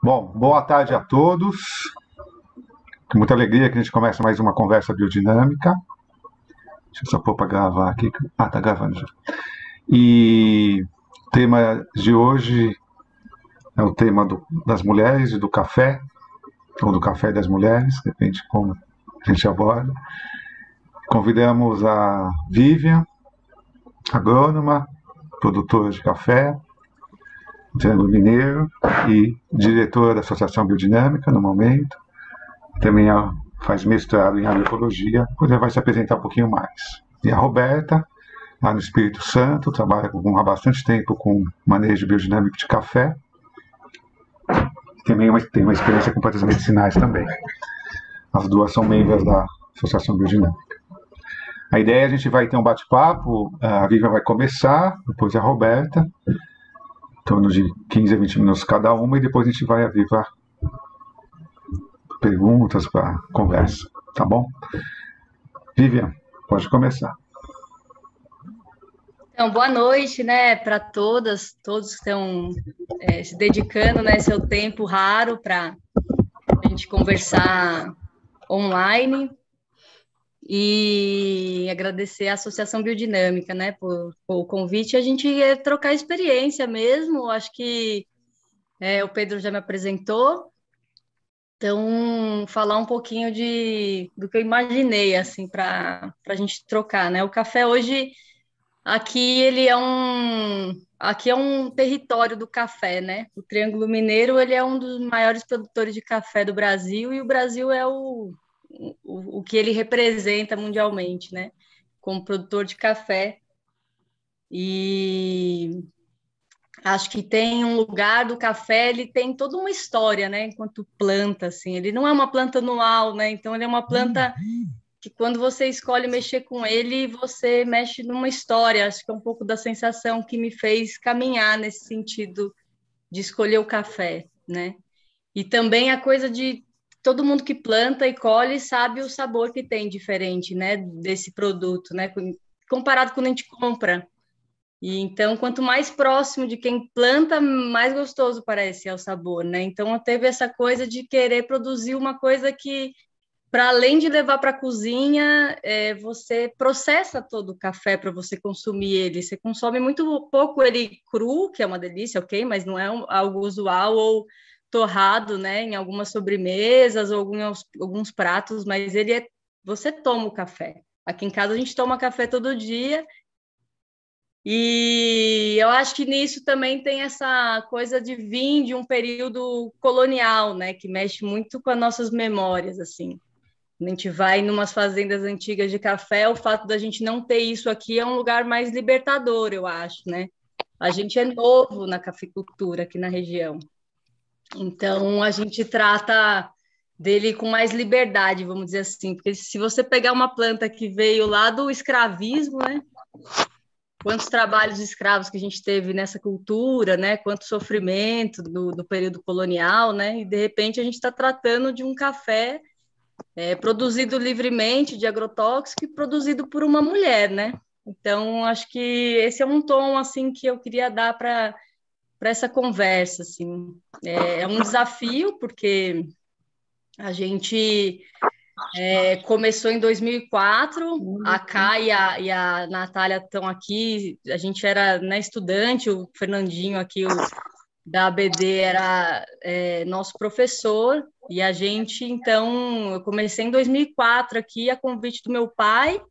Bom, boa tarde a todos. Com muita alegria que a gente começa mais uma conversa biodinâmica. Deixa eu só pôr para gravar aqui. Ah, tá gravando já. E o tema de hoje é o tema das mulheres e do café, ou do café das mulheres, depende de como a gente aborda. Convidamos a Vivian, agrônoma, produtora de café, Triângulo Mineiro e diretora da Associação Biodinâmica no momento. Também faz mestrado em agroecologia, depois ela vai se apresentar um pouquinho mais. E a Roberta, lá no Espírito Santo, trabalha há bastante tempo com manejo biodinâmico de café. Também tem uma experiência com plantas medicinais também. As duas são membros da Associação Biodinâmica. A ideia é a gente vai ter um bate-papo, a Vivian vai começar, depois a Roberta, em torno de 15 a 20 minutos cada uma, e depois a gente vai a Viva perguntas para conversa, tá bom? Vivian, pode começar. Então, boa noite, né, para todos que estão se dedicando, né, seu tempo raro para a gente conversar online, e agradecer à Associação Biodinâmica, né, por o convite. A gente ia trocar experiência mesmo, acho que o Pedro já me apresentou, então falar um pouquinho do que eu imaginei, assim, para a gente trocar, né, o café hoje... Aqui é um território do café, né? O Triângulo Mineiro, ele é um dos maiores produtores de café do Brasil, e o Brasil é o que ele representa mundialmente, né? Como produtor de café. E acho que tem um lugar do café, ele tem toda uma história, né? Enquanto planta, assim. Ele não é uma planta anual, né? Então, ele é uma planta que quando você escolhe mexer com ele, você mexe numa história. Acho que é um pouco da sensação que me fez caminhar nesse sentido de escolher o café, né? E também a coisa de todo mundo que planta e colhe sabe o sabor que tem diferente, né, desse produto, né, comparado com quando a gente compra. E então, quanto mais próximo de quem planta, mais gostoso parece o sabor, né? Então, teve essa coisa de querer produzir uma coisa que, para além de levar para a cozinha, você processa todo o café para você consumir ele. Você consome muito pouco ele cru, que é uma delícia, ok, mas não é algo usual, ou torrado, né, em algumas sobremesas ou alguns pratos, mas você toma o café. Aqui em casa a gente toma café todo dia, e eu acho que nisso também tem essa coisa de vir de um período colonial, né, que mexe muito com as nossas memórias, assim. A gente vai em umas fazendas antigas de café, o fato da gente não ter isso aqui é um lugar mais libertador, eu acho, né? A gente é novo na cafeicultura aqui na região. Então, a gente trata dele com mais liberdade, vamos dizer assim. Porque se você pegar uma planta que veio lá do escravismo, né? Quantos trabalhos escravos que a gente teve nessa cultura, né? Quanto sofrimento do período colonial, né? E, de repente, a gente está tratando de um café produzido livremente de agrotóxico e produzido por uma mulher, né? Então, acho que esse é um tom, assim, que eu queria dar para essa conversa, assim. É um desafio, porque a gente começou em 2004, a Cá e a Natália estão aqui, a gente era, né, estudante, o Fernandinho aqui, da ABD era nosso professor, e a gente, então, eu comecei em 2004 aqui, a convite do meu pai,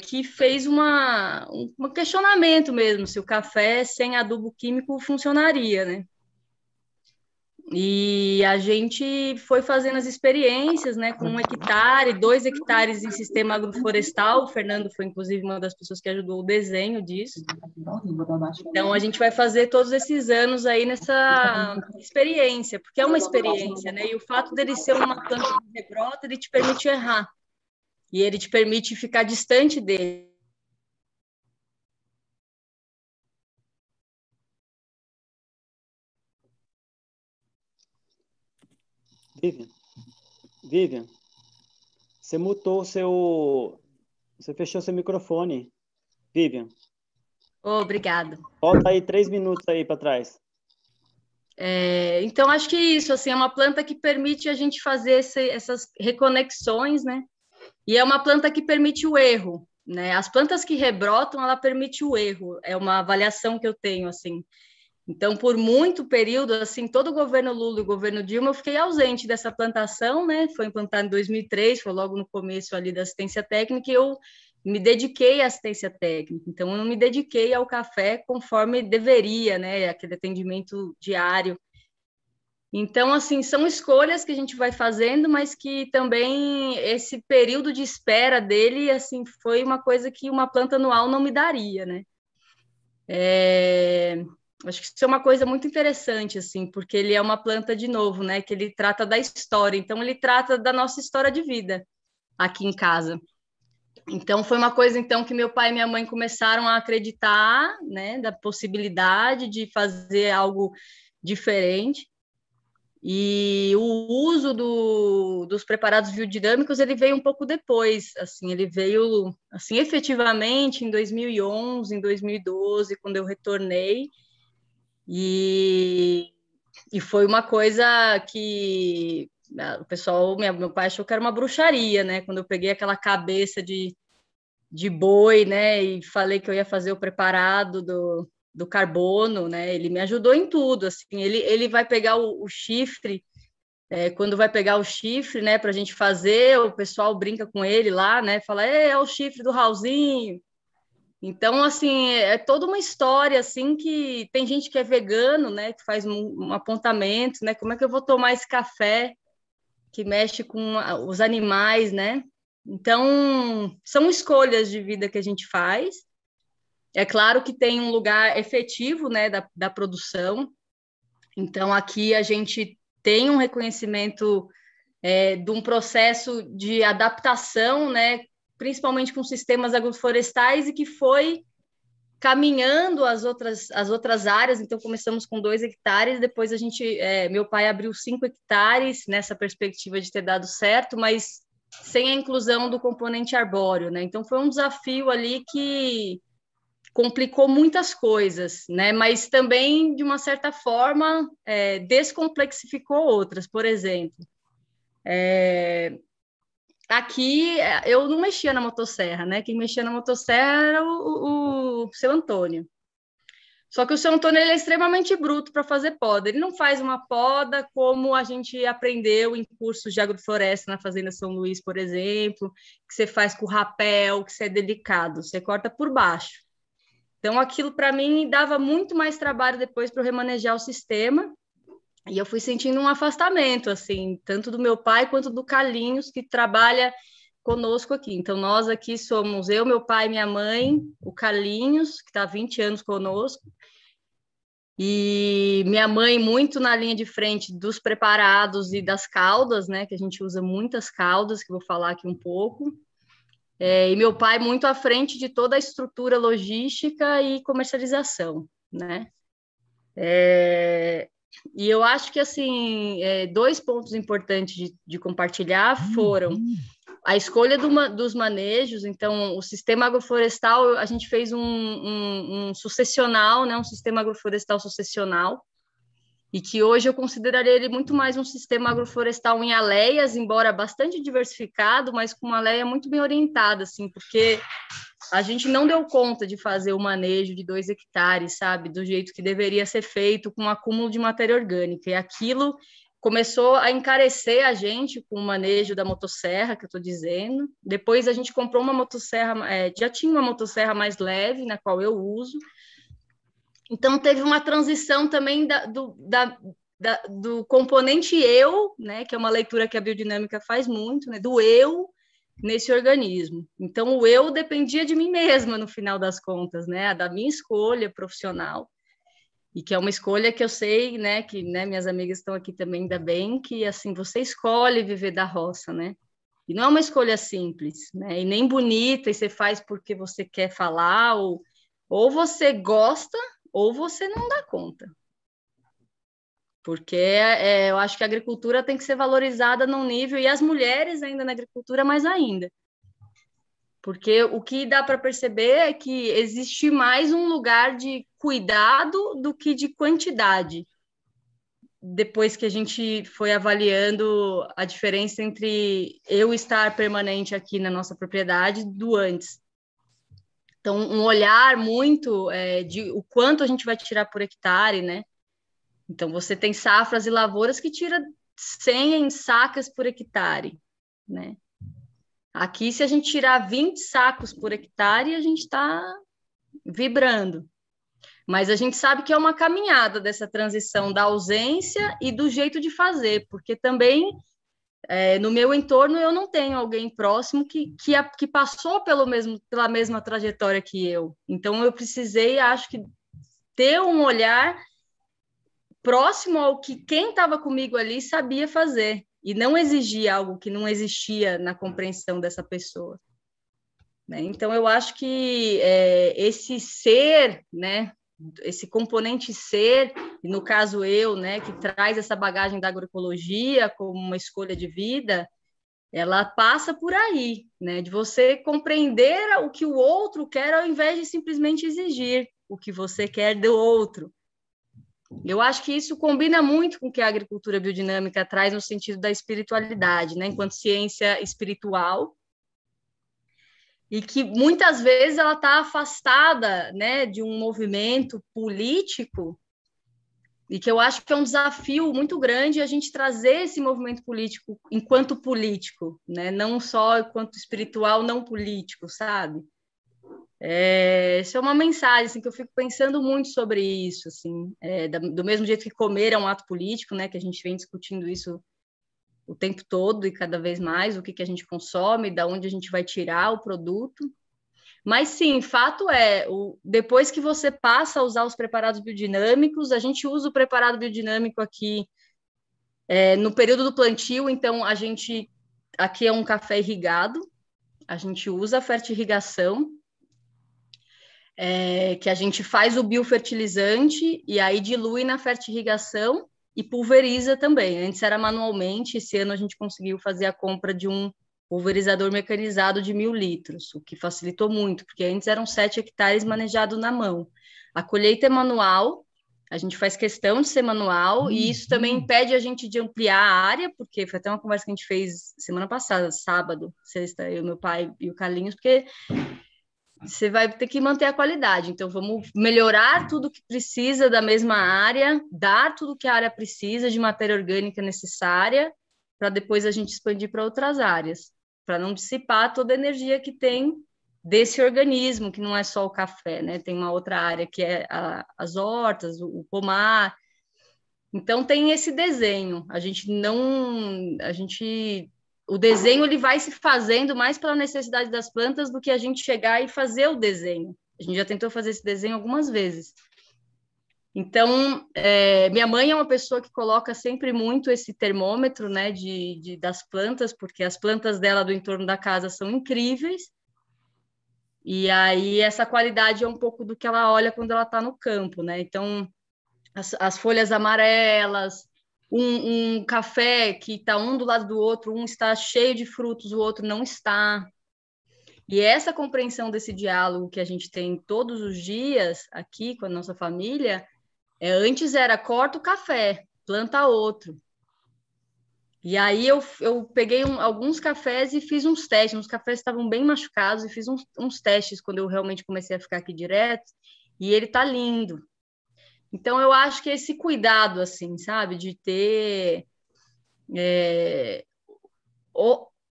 que fez um questionamento mesmo, se o café sem adubo químico funcionaria, né? E a gente foi fazendo as experiências, né, com 1 hectare, 2 hectares em sistema agroflorestal. O Fernando foi, inclusive, uma das pessoas que ajudou o desenho disso. Então, a gente vai fazer todos esses anos aí nessa experiência, porque é uma experiência, né? E o fato dele ser uma planta de rebrota, ele te permite errar. E ele te permite ficar distante dele. Vivian, você mutou Você fechou seu microfone. Vivian. Obrigada. Volta aí 3 minutos aí para trás. Então, acho que isso, assim, é uma planta que permite a gente fazer essas reconexões, né? E é uma planta que permite o erro, né? As plantas que rebrotam, ela permite o erro. É uma avaliação que eu tenho, assim. Então, por muito período, assim, todo o governo Lula e o governo Dilma, eu fiquei ausente dessa plantação, né? Foi implantada em 2003, foi logo no começo ali da assistência técnica, e eu me dediquei à assistência técnica. Então, eu não me dediquei ao café conforme deveria, né? Aquele atendimento diário. Então, assim, são escolhas que a gente vai fazendo, mas que também esse período de espera dele, assim, foi uma coisa que uma planta anual não me daria, né? Acho que isso é uma coisa muito interessante, assim, porque ele é uma planta, de novo, né, que ele trata da história, então ele trata da nossa história de vida aqui em casa. Então foi uma coisa, então, que meu pai e minha mãe começaram a acreditar, né, da possibilidade de fazer algo diferente. E o uso dos preparados biodinâmicos, ele veio um pouco depois, assim, ele veio, assim, efetivamente em 2011, em 2012, quando eu retornei, e foi uma coisa que o pessoal, meu pai achou que era uma bruxaria, né? Quando eu peguei aquela cabeça de boi, né? E falei que eu ia fazer o preparado do carbono, né? Ele me ajudou em tudo, assim. Ele vai pegar o chifre, quando vai pegar o chifre, né? Para a gente fazer, o pessoal brinca com ele lá, né? Fala, é o chifre do Raulzinho. Então, assim, é toda uma história, assim, que tem gente que é vegano, né, que faz um apontamento, né, como é que eu vou tomar esse café que mexe com os animais, né? Então, são escolhas de vida que a gente faz. É claro que tem um lugar efetivo, né, da produção. Então, aqui a gente tem um reconhecimento de um processo de adaptação, né, principalmente com sistemas agroflorestais, e que foi caminhando as outras áreas. Então, começamos com 2 hectares, depois meu pai abriu 5 hectares nessa perspectiva de ter dado certo, mas sem a inclusão do componente arbóreo, né? Então, foi um desafio ali que complicou muitas coisas, né? Mas também, de uma certa forma, descomplexificou outras. Por exemplo, aqui eu não mexia na motosserra, né? Quem mexia na motosserra era o seu Antônio. Só que o seu Antônio, ele é extremamente bruto para fazer poda. Ele não faz uma poda como a gente aprendeu em cursos de agrofloresta na Fazenda São Luís, por exemplo, que você faz com rapel, que você é delicado, você corta por baixo. Então, aquilo para mim dava muito mais trabalho depois para eu remanejar o sistema. E eu fui sentindo um afastamento, assim, tanto do meu pai quanto do Carlinhos, que trabalha conosco aqui. Então, nós aqui somos eu, meu pai, minha mãe, o Carlinhos, que está há 20 anos conosco, e minha mãe muito na linha de frente dos preparados e das caldas, né, que a gente usa muitas caldas, que eu vou falar aqui um pouco, e meu pai muito à frente de toda a estrutura logística e comercialização, né. E eu acho que, assim, 2 pontos importantes de compartilhar foram a escolha dos manejos. Então, o sistema agroflorestal, a gente fez um sucessional, né, um sistema agroflorestal sucessional, e que hoje eu consideraria ele muito mais um sistema agroflorestal em aleias, embora bastante diversificado, mas com uma aleia muito bem orientada, assim, porque a gente não deu conta de fazer o manejo de 2 hectares, sabe, do jeito que deveria ser feito, com um acúmulo de matéria orgânica, e aquilo começou a encarecer a gente com o manejo da motosserra, que eu estou dizendo. Depois a gente comprou uma motosserra, já tinha uma motosserra mais leve, na qual eu uso. Então, teve uma transição também do componente eu, né, que é uma leitura que a biodinâmica faz muito, né, do eu nesse organismo. Então, o eu dependia de mim mesma, no final das contas, né, da minha escolha profissional, e que é uma escolha que eu sei, né, que, né, minhas amigas estão aqui também, ainda bem, que, assim, você escolhe viver da roça, né, e não é uma escolha simples, né, e nem bonita, e você faz porque você quer falar, ou você gosta, ou você não dá conta. Porque eu acho que a agricultura tem que ser valorizada num nível, e as mulheres ainda na agricultura mais ainda. Porque o que dá para perceber é que existe mais um lugar de cuidado do que de quantidade. depois que a gente foi avaliando a diferença entre eu estar permanente aqui na nossa propriedade do antes. Então, um olhar muito de o quanto a gente vai tirar por hectare, né? Então, você tem safras e lavouras que tira 100 sacas por hectare, né? Aqui, se a gente tirar 20 sacos por hectare, a gente está vibrando. Mas a gente sabe que é uma caminhada dessa transição da ausência e do jeito de fazer, porque também no meu entorno eu não tenho alguém próximo que passou pela mesma trajetória que eu. Então eu precisei, acho que, ter um olhar próximo ao que quem estava comigo ali sabia fazer, e não exigir algo que não existia na compreensão dessa pessoa. Né? Então eu acho que esse ser, né, esse componente ser, e no caso eu, né, que traz essa bagagem da agroecologia como uma escolha de vida, ela passa por aí, né, de você compreender o que o outro quer ao invés de simplesmente exigir o que você quer do outro. Eu acho que isso combina muito com o que a agricultura biodinâmica traz no sentido da espiritualidade, né, enquanto ciência espiritual, e que muitas vezes ela está afastada, né, de um movimento político, e que eu acho que é um desafio muito grande a gente trazer esse movimento político enquanto político, né, não só enquanto espiritual não político, sabe? Isso é uma mensagem assim, que eu fico pensando muito sobre isso, assim, do mesmo jeito que comer é um ato político, né, que a gente vem discutindo isso o tempo todo e cada vez mais, o que a gente consome, da onde a gente vai tirar o produto. Mas sim, fato depois que você passa a usar os preparados biodinâmicos, a gente usa o preparado biodinâmico aqui no período do plantio, então aqui é um café irrigado, a gente usa a fertirrigação, que a gente faz o biofertilizante e aí dilui na fertirrigação e pulveriza também. Antes era manualmente, esse ano a gente conseguiu fazer a compra de um pulverizador mecanizado de 1.000 litros, o que facilitou muito, porque antes eram 7 hectares manejados na mão. A colheita é manual, a gente faz questão de ser manual, e isso também impede a gente de ampliar a área, porque foi até uma conversa que a gente fez semana passada, sábado, sexta, eu, meu pai e o Carlinhos, porque você vai ter que manter a qualidade. Então, vamos melhorar tudo que precisa da mesma área, dar tudo que a área precisa de matéria orgânica necessária, para depois a gente expandir para outras áreas, para não dissipar toda a energia que tem desse organismo, que não é só o café, né? Tem uma outra área que é as hortas, o pomar. Então, tem esse desenho. O desenho ele vai se fazendo mais pela necessidade das plantas do que a gente chegar e fazer o desenho. A gente já tentou fazer esse desenho algumas vezes. Então, minha mãe é uma pessoa que coloca sempre muito esse termômetro, né, das plantas, porque as plantas dela do entorno da casa são incríveis. E aí essa qualidade é um pouco do que ela olha quando ela está no campo, né? Então, as folhas amarelas, um café que está um do lado do outro, um está cheio de frutos, o outro não está. E essa compreensão desse diálogo que a gente tem todos os dias aqui com a nossa família, antes era corta o café, planta outro. E aí eu peguei alguns cafés e fiz uns testes. Os cafés estavam bem machucados e fiz uns testes quando eu realmente comecei a ficar aqui direto. E ele tá lindo. Então, eu acho que esse cuidado, assim, sabe, de ter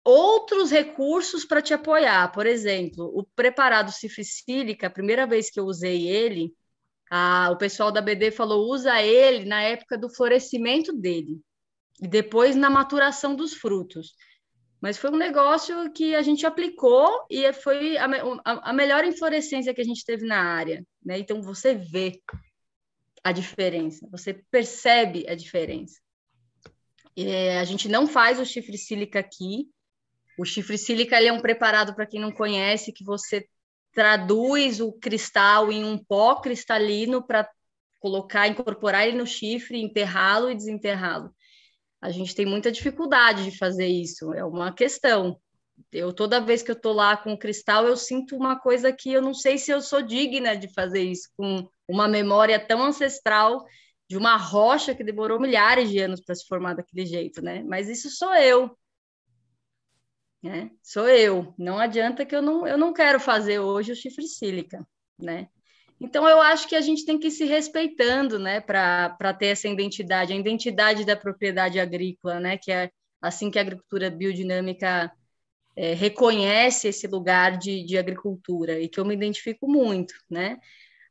outros recursos para te apoiar. Por exemplo, o preparado cifricílica, a primeira vez que eu usei ele, o pessoal da BD falou, usa ele na época do florescimento dele, e depois na maturação dos frutos. Mas foi um negócio que a gente aplicou e foi a melhor inflorescência que a gente teve na área, né? Então, você vê a diferença, você percebe a diferença. A gente não faz o chifre sílica aqui. O chifre sílica ele é um preparado, para quem não conhece, que você traduz o cristal em um pó cristalino para incorporar ele no chifre, enterrá-lo e desenterrá-lo. A gente tem muita dificuldade de fazer isso, é uma questão. Toda vez que eu estou lá com o cristal, eu sinto uma coisa que eu não sei se eu sou digna de fazer isso, com uma memória tão ancestral de uma rocha que demorou milhares de anos para se formar daquele jeito, né? Mas isso sou eu, né? Sou eu. Não adianta que eu não quero fazer hoje o chifre sílica, né? Então, eu acho que a gente tem que ir se respeitando, né, para ter essa identidade, a identidade da propriedade agrícola, né, que é assim que a agricultura biodinâmica reconhece esse lugar de agricultura, e que eu me identifico muito, né?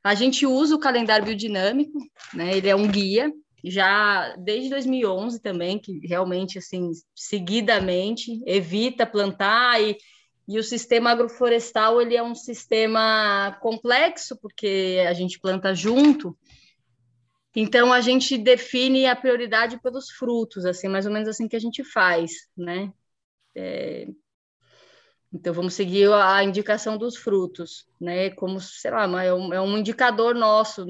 A gente usa o calendário biodinâmico, né, ele é um guia, já desde 2011 também, que realmente, assim, seguidamente, evita plantar e o sistema agroflorestal, ele é um sistema complexo, porque a gente planta junto, então a gente define a prioridade pelos frutos, assim, mais ou menos assim que a gente faz, né? Então vamos seguir a indicação dos frutos, né? Como, sei lá, é um indicador nosso.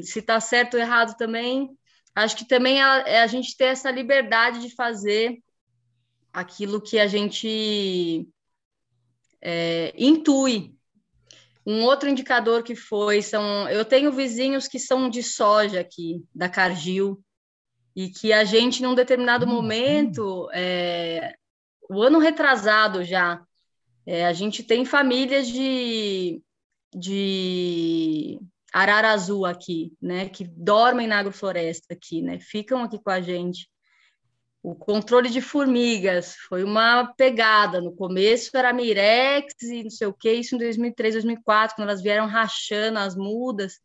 Se está certo ou errado também, acho que também é a gente ter essa liberdade de fazer aquilo que a gente intui. Um outro indicador que eu tenho vizinhos que são de soja aqui, da Cargill, e que a gente, num determinado momento, o ano retrasado já, a gente tem famílias de arara azul aqui, né, que dormem na agrofloresta aqui, né, ficam aqui com a gente. O controle de formigas foi uma pegada. No começo era Mirex e não sei o que, isso em 2003, 2004, quando elas vieram rachando as mudas.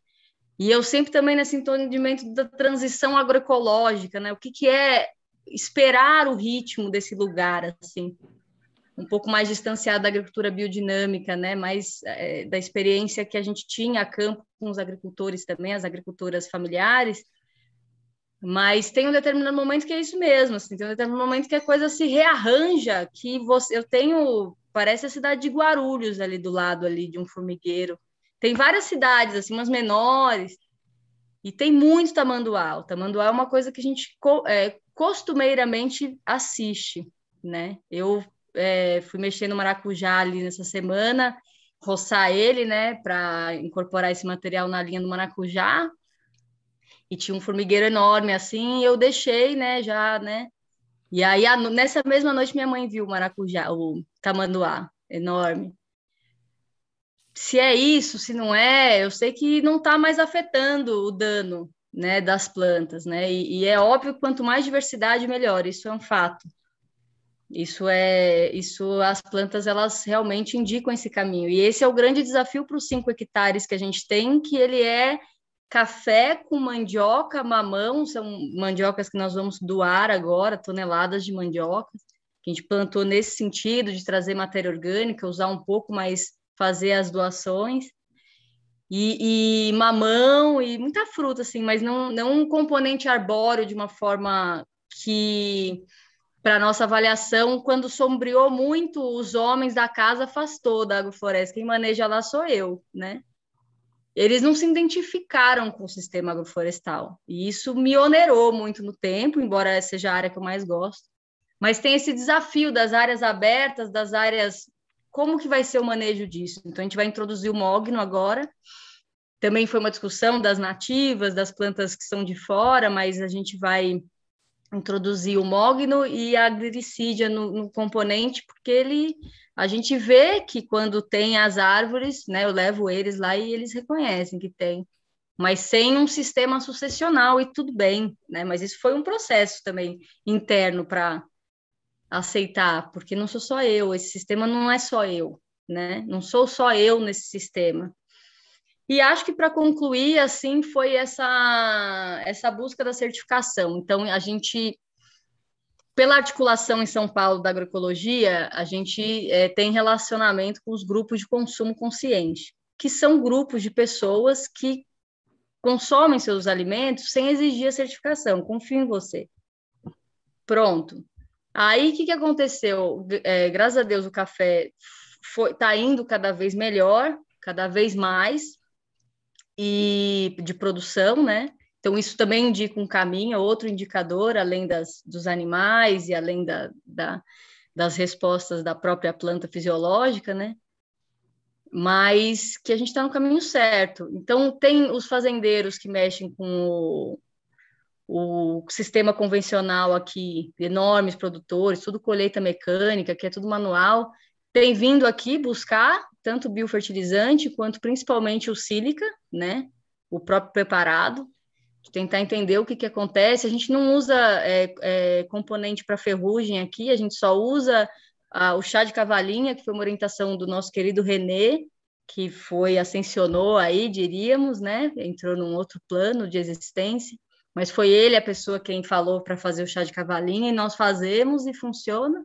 E eu sempre também nesse entendimento da transição agroecológica, né? O que é esperar o ritmo desse lugar, assim, um pouco mais distanciado da agricultura biodinâmica, né? Mais da experiência que a gente tinha a campo com os agricultores também, as agricultoras familiares. Mas tem um determinado momento que é isso mesmo, assim, tem um determinado momento que a coisa se rearranja, parece a cidade de Guarulhos ali do lado ali de um formigueiro. Tem várias cidades, assim, umas menores, e tem muito tamanduá. O tamanduá é uma coisa que a gente costumeiramente assiste, né? Eu fui mexer no maracujá ali nessa semana, roçar ele, né, para incorporar esse material na linha do maracujá. E tinha um formigueiro enorme, assim, e eu deixei, né, já, né? E aí, nessa mesma noite, minha mãe viu o maracujá, o tamanduá, enorme. Se é isso, se não é, eu sei que não está mais afetando o dano, né, das plantas, né? E é óbvio que quanto mais diversidade, melhor, isso é um fato. Isso as plantas, elas realmente indicam esse caminho. E esse é o grande desafio para os 5 hectares que a gente tem, que ele é café com mandioca, mamão, são mandiocas que nós vamos doar agora, toneladas de mandiocas, que a gente plantou nesse sentido, de trazer matéria orgânica, usar um pouco, mas fazer as doações, e mamão, e muita fruta, assim, mas não um componente arbóreo de uma forma que, para nossa avaliação, quando sombreou muito, os homens da casa afastou da agrofloresta, quem maneja lá sou eu, né? Eles não se identificaram com o sistema agroflorestal. E isso me onerou muito no tempo, embora seja a área que eu mais gosto. Mas tem esse desafio das áreas abertas, das áreas... Como que vai ser o manejo disso? Então, a gente vai introduzir o mogno agora. Também foi uma discussão das nativas, das plantas que são de fora, mas a gente vai introduzir o mogno e a glicídia no componente, porque a gente vê que quando tem as árvores, né, eu levo eles lá e eles reconhecem que tem, mas sem um sistema sucessional e tudo bem, né? Mas isso foi um processo também interno para aceitar, porque não sou só eu, esse sistema não é só eu, né? Não sou só eu nesse sistema. E acho que para concluir, assim, foi essa busca da certificação. Então, a gente, pela articulação em São Paulo da agroecologia, a gente tem relacionamento com os grupos de consumo consciente, que são grupos de pessoas que consomem seus alimentos sem exigir a certificação. Confio em você. Pronto. Aí, o que aconteceu? Graças a Deus, o café está indo cada vez melhor, cada vez mais, e de produção, né? Então, isso também indica um caminho, outro indicador, além dos animais e além das respostas da própria planta fisiológica, né? Mas que a gente está no caminho certo. Então, tem os fazendeiros que mexem com o sistema convencional aqui, enormes produtores, tudo colheita mecânica, que é tudo manual, tem vindo aqui buscar tanto o biofertilizante quanto principalmente o sílica, né? O próprio preparado, tentar entender o que acontece. A gente não usa componente para ferrugem aqui, a gente só usa o chá de cavalinha, que foi uma orientação do nosso querido René, que ascensionou aí, diríamos, né? Entrou num outro plano de existência, mas foi ele a pessoa quem falou para fazer o chá de cavalinha, e nós fazemos e funciona.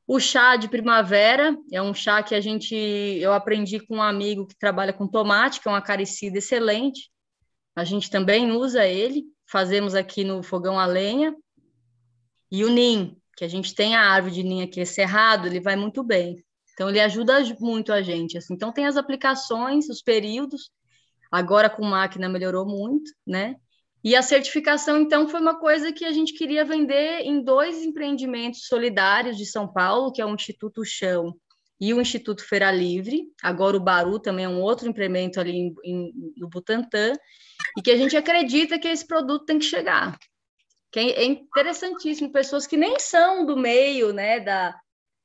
O chá de primavera é um chá que eu aprendi com um amigo que trabalha com tomate, que é um acaricida excelente. A gente também usa ele, fazemos aqui no fogão a lenha. E o nim, que a gente tem a árvore de nim aqui, cerrado, ele vai muito bem. Então, ele ajuda muito a gente. Assim. Então, tem as aplicações, os períodos. Agora, com máquina, melhorou muito, né? E a certificação, então, foi uma coisa que a gente queria vender em 2 empreendimentos solidários de São Paulo, que é o Instituto Chão e o Instituto Feira Livre. Agora, o Baru também é um outro empreendimento ali no Butantã, e que a gente acredita que esse produto tem que chegar. Que é interessantíssimo, pessoas que nem são do meio, né,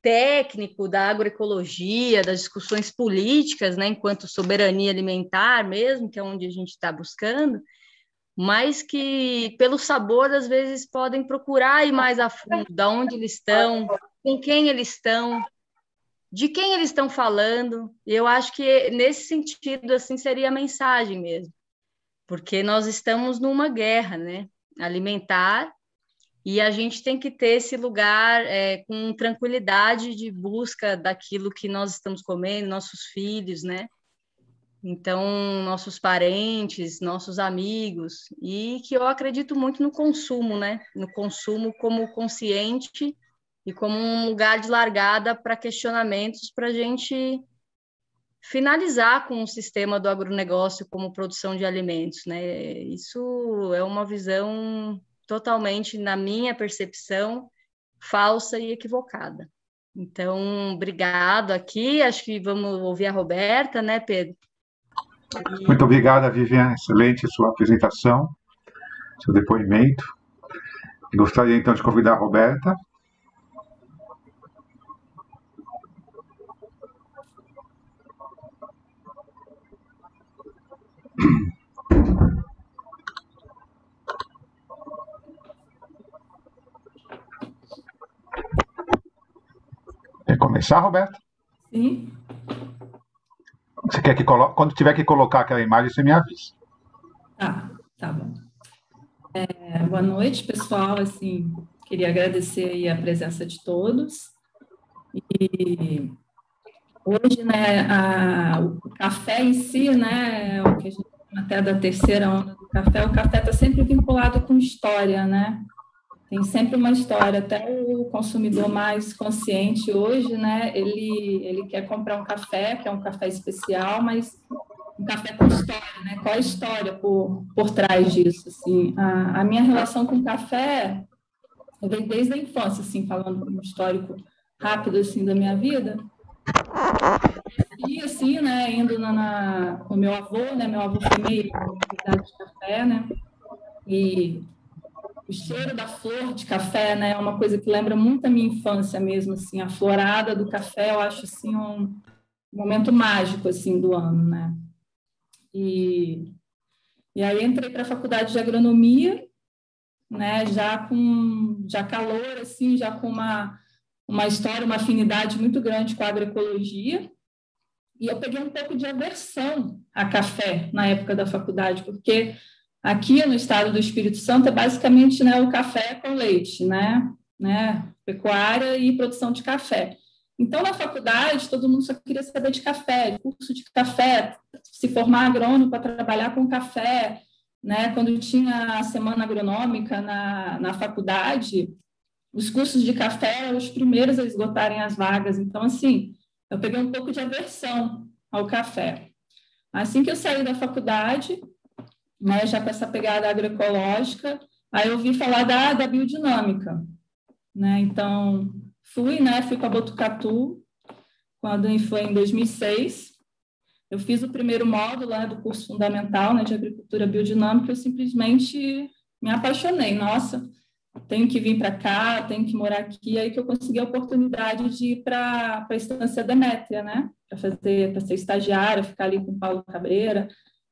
técnico, da agroecologia, das discussões políticas, né, enquanto soberania alimentar mesmo, que é onde a gente está buscando, mas que, pelo sabor, às vezes podem procurar ir mais a fundo, de onde eles estão, com quem eles estão, de quem eles estão falando. E eu acho que, nesse sentido, assim, seria a mensagem mesmo, porque nós estamos numa guerra, né, alimentar, e a gente tem que ter esse lugar com tranquilidade de busca daquilo que nós estamos comendo, nossos filhos, né? Então, nossos parentes, nossos amigos, e que eu acredito muito no consumo, né? No consumo como consciente e como um lugar de largada para questionamentos, para a gente finalizar com o sistema do agronegócio como produção de alimentos, né? Isso é uma visão totalmente, na minha percepção, falsa e equivocada. Então, obrigado aqui. Acho que vamos ouvir a Roberta, né, Pedro? Muito obrigada, Viviane. Excelente sua apresentação, seu depoimento. Gostaria, então, de convidar a Roberta. Quer começar, Roberta? Sim. Você quer que quando tiver que colocar aquela imagem, você me avisa. Tá bom. Boa noite, pessoal. Assim, queria agradecer aí a presença de todos. E hoje, né, o café em si, né, o que a gente chama até da terceira onda do café, o café está sempre vinculado com história, né? Tem sempre uma história. Até o consumidor mais consciente hoje, né, ele quer comprar um café, que é um café especial, mas um café com história, né? Qual a história por trás disso? Assim, a minha relação com o café vem desde a infância, assim, falando um histórico rápido assim da minha vida. E assim, né, indo com o meu avô, né? Meu avô foi meio atividade de café, né? E o cheiro da flor de café, né, é uma coisa que lembra muito a minha infância mesmo, assim, a florada do café, eu acho, assim, um momento mágico, assim, do ano, né. E aí entrei para a faculdade de agronomia, né, já calor, assim, já com uma história, uma afinidade muito grande com a agroecologia, e eu peguei um pouco de aversão a café na época da faculdade, porque aqui no estado do Espírito Santo é basicamente, né, o café com leite, né, pecuária e produção de café. Então, na faculdade, todo mundo só queria saber de café, de curso de café, se formar agrônomo para trabalhar com café, né? Quando tinha a semana agronômica na faculdade, os cursos de café eram os primeiros a esgotarem as vagas. Então, assim, eu peguei um pouco de aversão ao café. Assim que eu saí da faculdade, né, já com essa pegada agroecológica, aí eu ouvi falar da biodinâmica, né? Então, fui para Botucatu, quando foi em 2006. Eu fiz o primeiro módulo lá do curso fundamental, né, de agricultura biodinâmica, eu simplesmente me apaixonei. Nossa, tenho que vir para cá, tenho que morar aqui. Aí que eu consegui a oportunidade de ir para a Estância Demétria, né? Para ser estagiária, ficar ali com o Paulo Cabreira.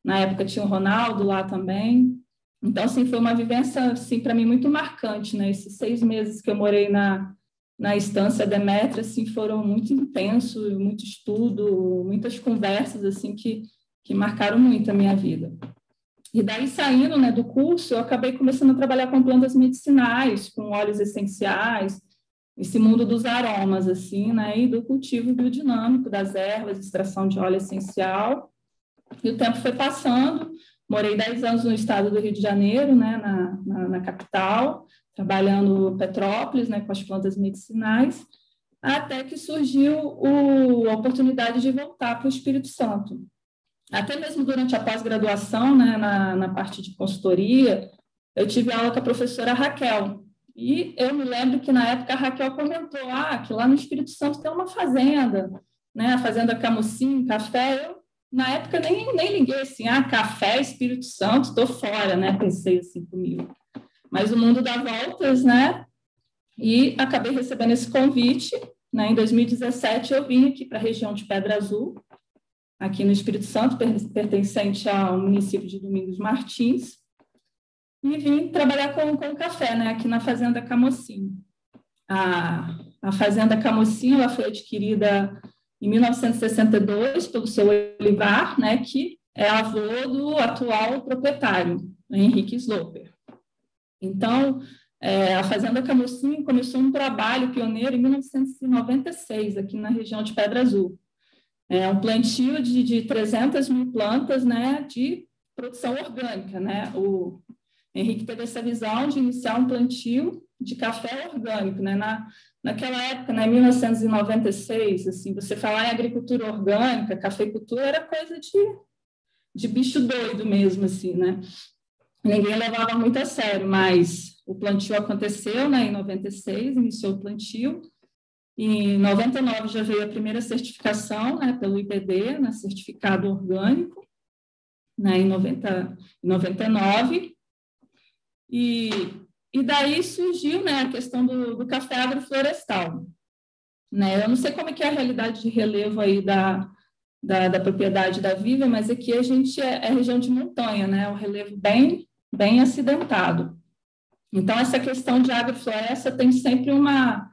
Na época tinha o Ronaldo lá também. Então, assim, foi uma vivência, assim, para mim, muito marcante, né? Esses 6 meses que eu morei na Estância Demétria, assim, foram muito intensos, muito estudo, muitas conversas, assim, que marcaram muito a minha vida. E daí, saindo, né, do curso, eu acabei começando a trabalhar com plantas medicinais, com óleos essenciais, esse mundo dos aromas, assim, né, e do cultivo biodinâmico das ervas, extração de óleo essencial. E o tempo foi passando, morei 10 anos no estado do Rio de Janeiro, né, na capital, trabalhando Petrópolis, né, com as plantas medicinais, até que surgiu a oportunidade de voltar para o Espírito Santo. Até mesmo durante a pós-graduação, né, na parte de consultoria, eu tive aula com a professora Raquel. E eu me lembro que, na época, a Raquel comentou que lá no Espírito Santo tem uma fazenda, né, a Fazenda Camusim, café. Eu, na época, nem liguei assim, café, Espírito Santo, estou fora, né, pensei assim comigo. Mas o mundo dá voltas, né, e acabei recebendo esse convite, né, em 2017 eu vim aqui para a região de Pedra Azul, aqui no Espírito Santo, pertencente ao município de Domingos Martins, e vim trabalhar com café, né, aqui na Fazenda Camocim. A Fazenda Camocim, ela foi adquirida em 1962 pelo seu Olivar, né, que é avô do atual proprietário, Henrique Sloper. Então, a Fazenda Camocim começou um trabalho pioneiro em 1996, aqui na região de Pedra Azul. É um plantio de 300 mil plantas, né, de produção orgânica, né? O Henrique teve essa visão de iniciar um plantio de café orgânico, né? Naquela época, né, 1996, assim, você falar em agricultura orgânica, cafeicultura, era coisa de bicho doido mesmo, assim, né? Ninguém levava muito a sério, mas o plantio aconteceu, né, em 96, iniciou o plantio. Em 99 já veio a primeira certificação, né, pelo IBD, né, certificado orgânico, né, em 99. E daí surgiu, né, a questão do café agroflorestal. Né? Eu não sei como é que é a realidade de relevo aí da propriedade da Viva, mas aqui a gente é região de montanha, né, o relevo bem acidentado. Então, essa questão de agrofloresta tem sempre uma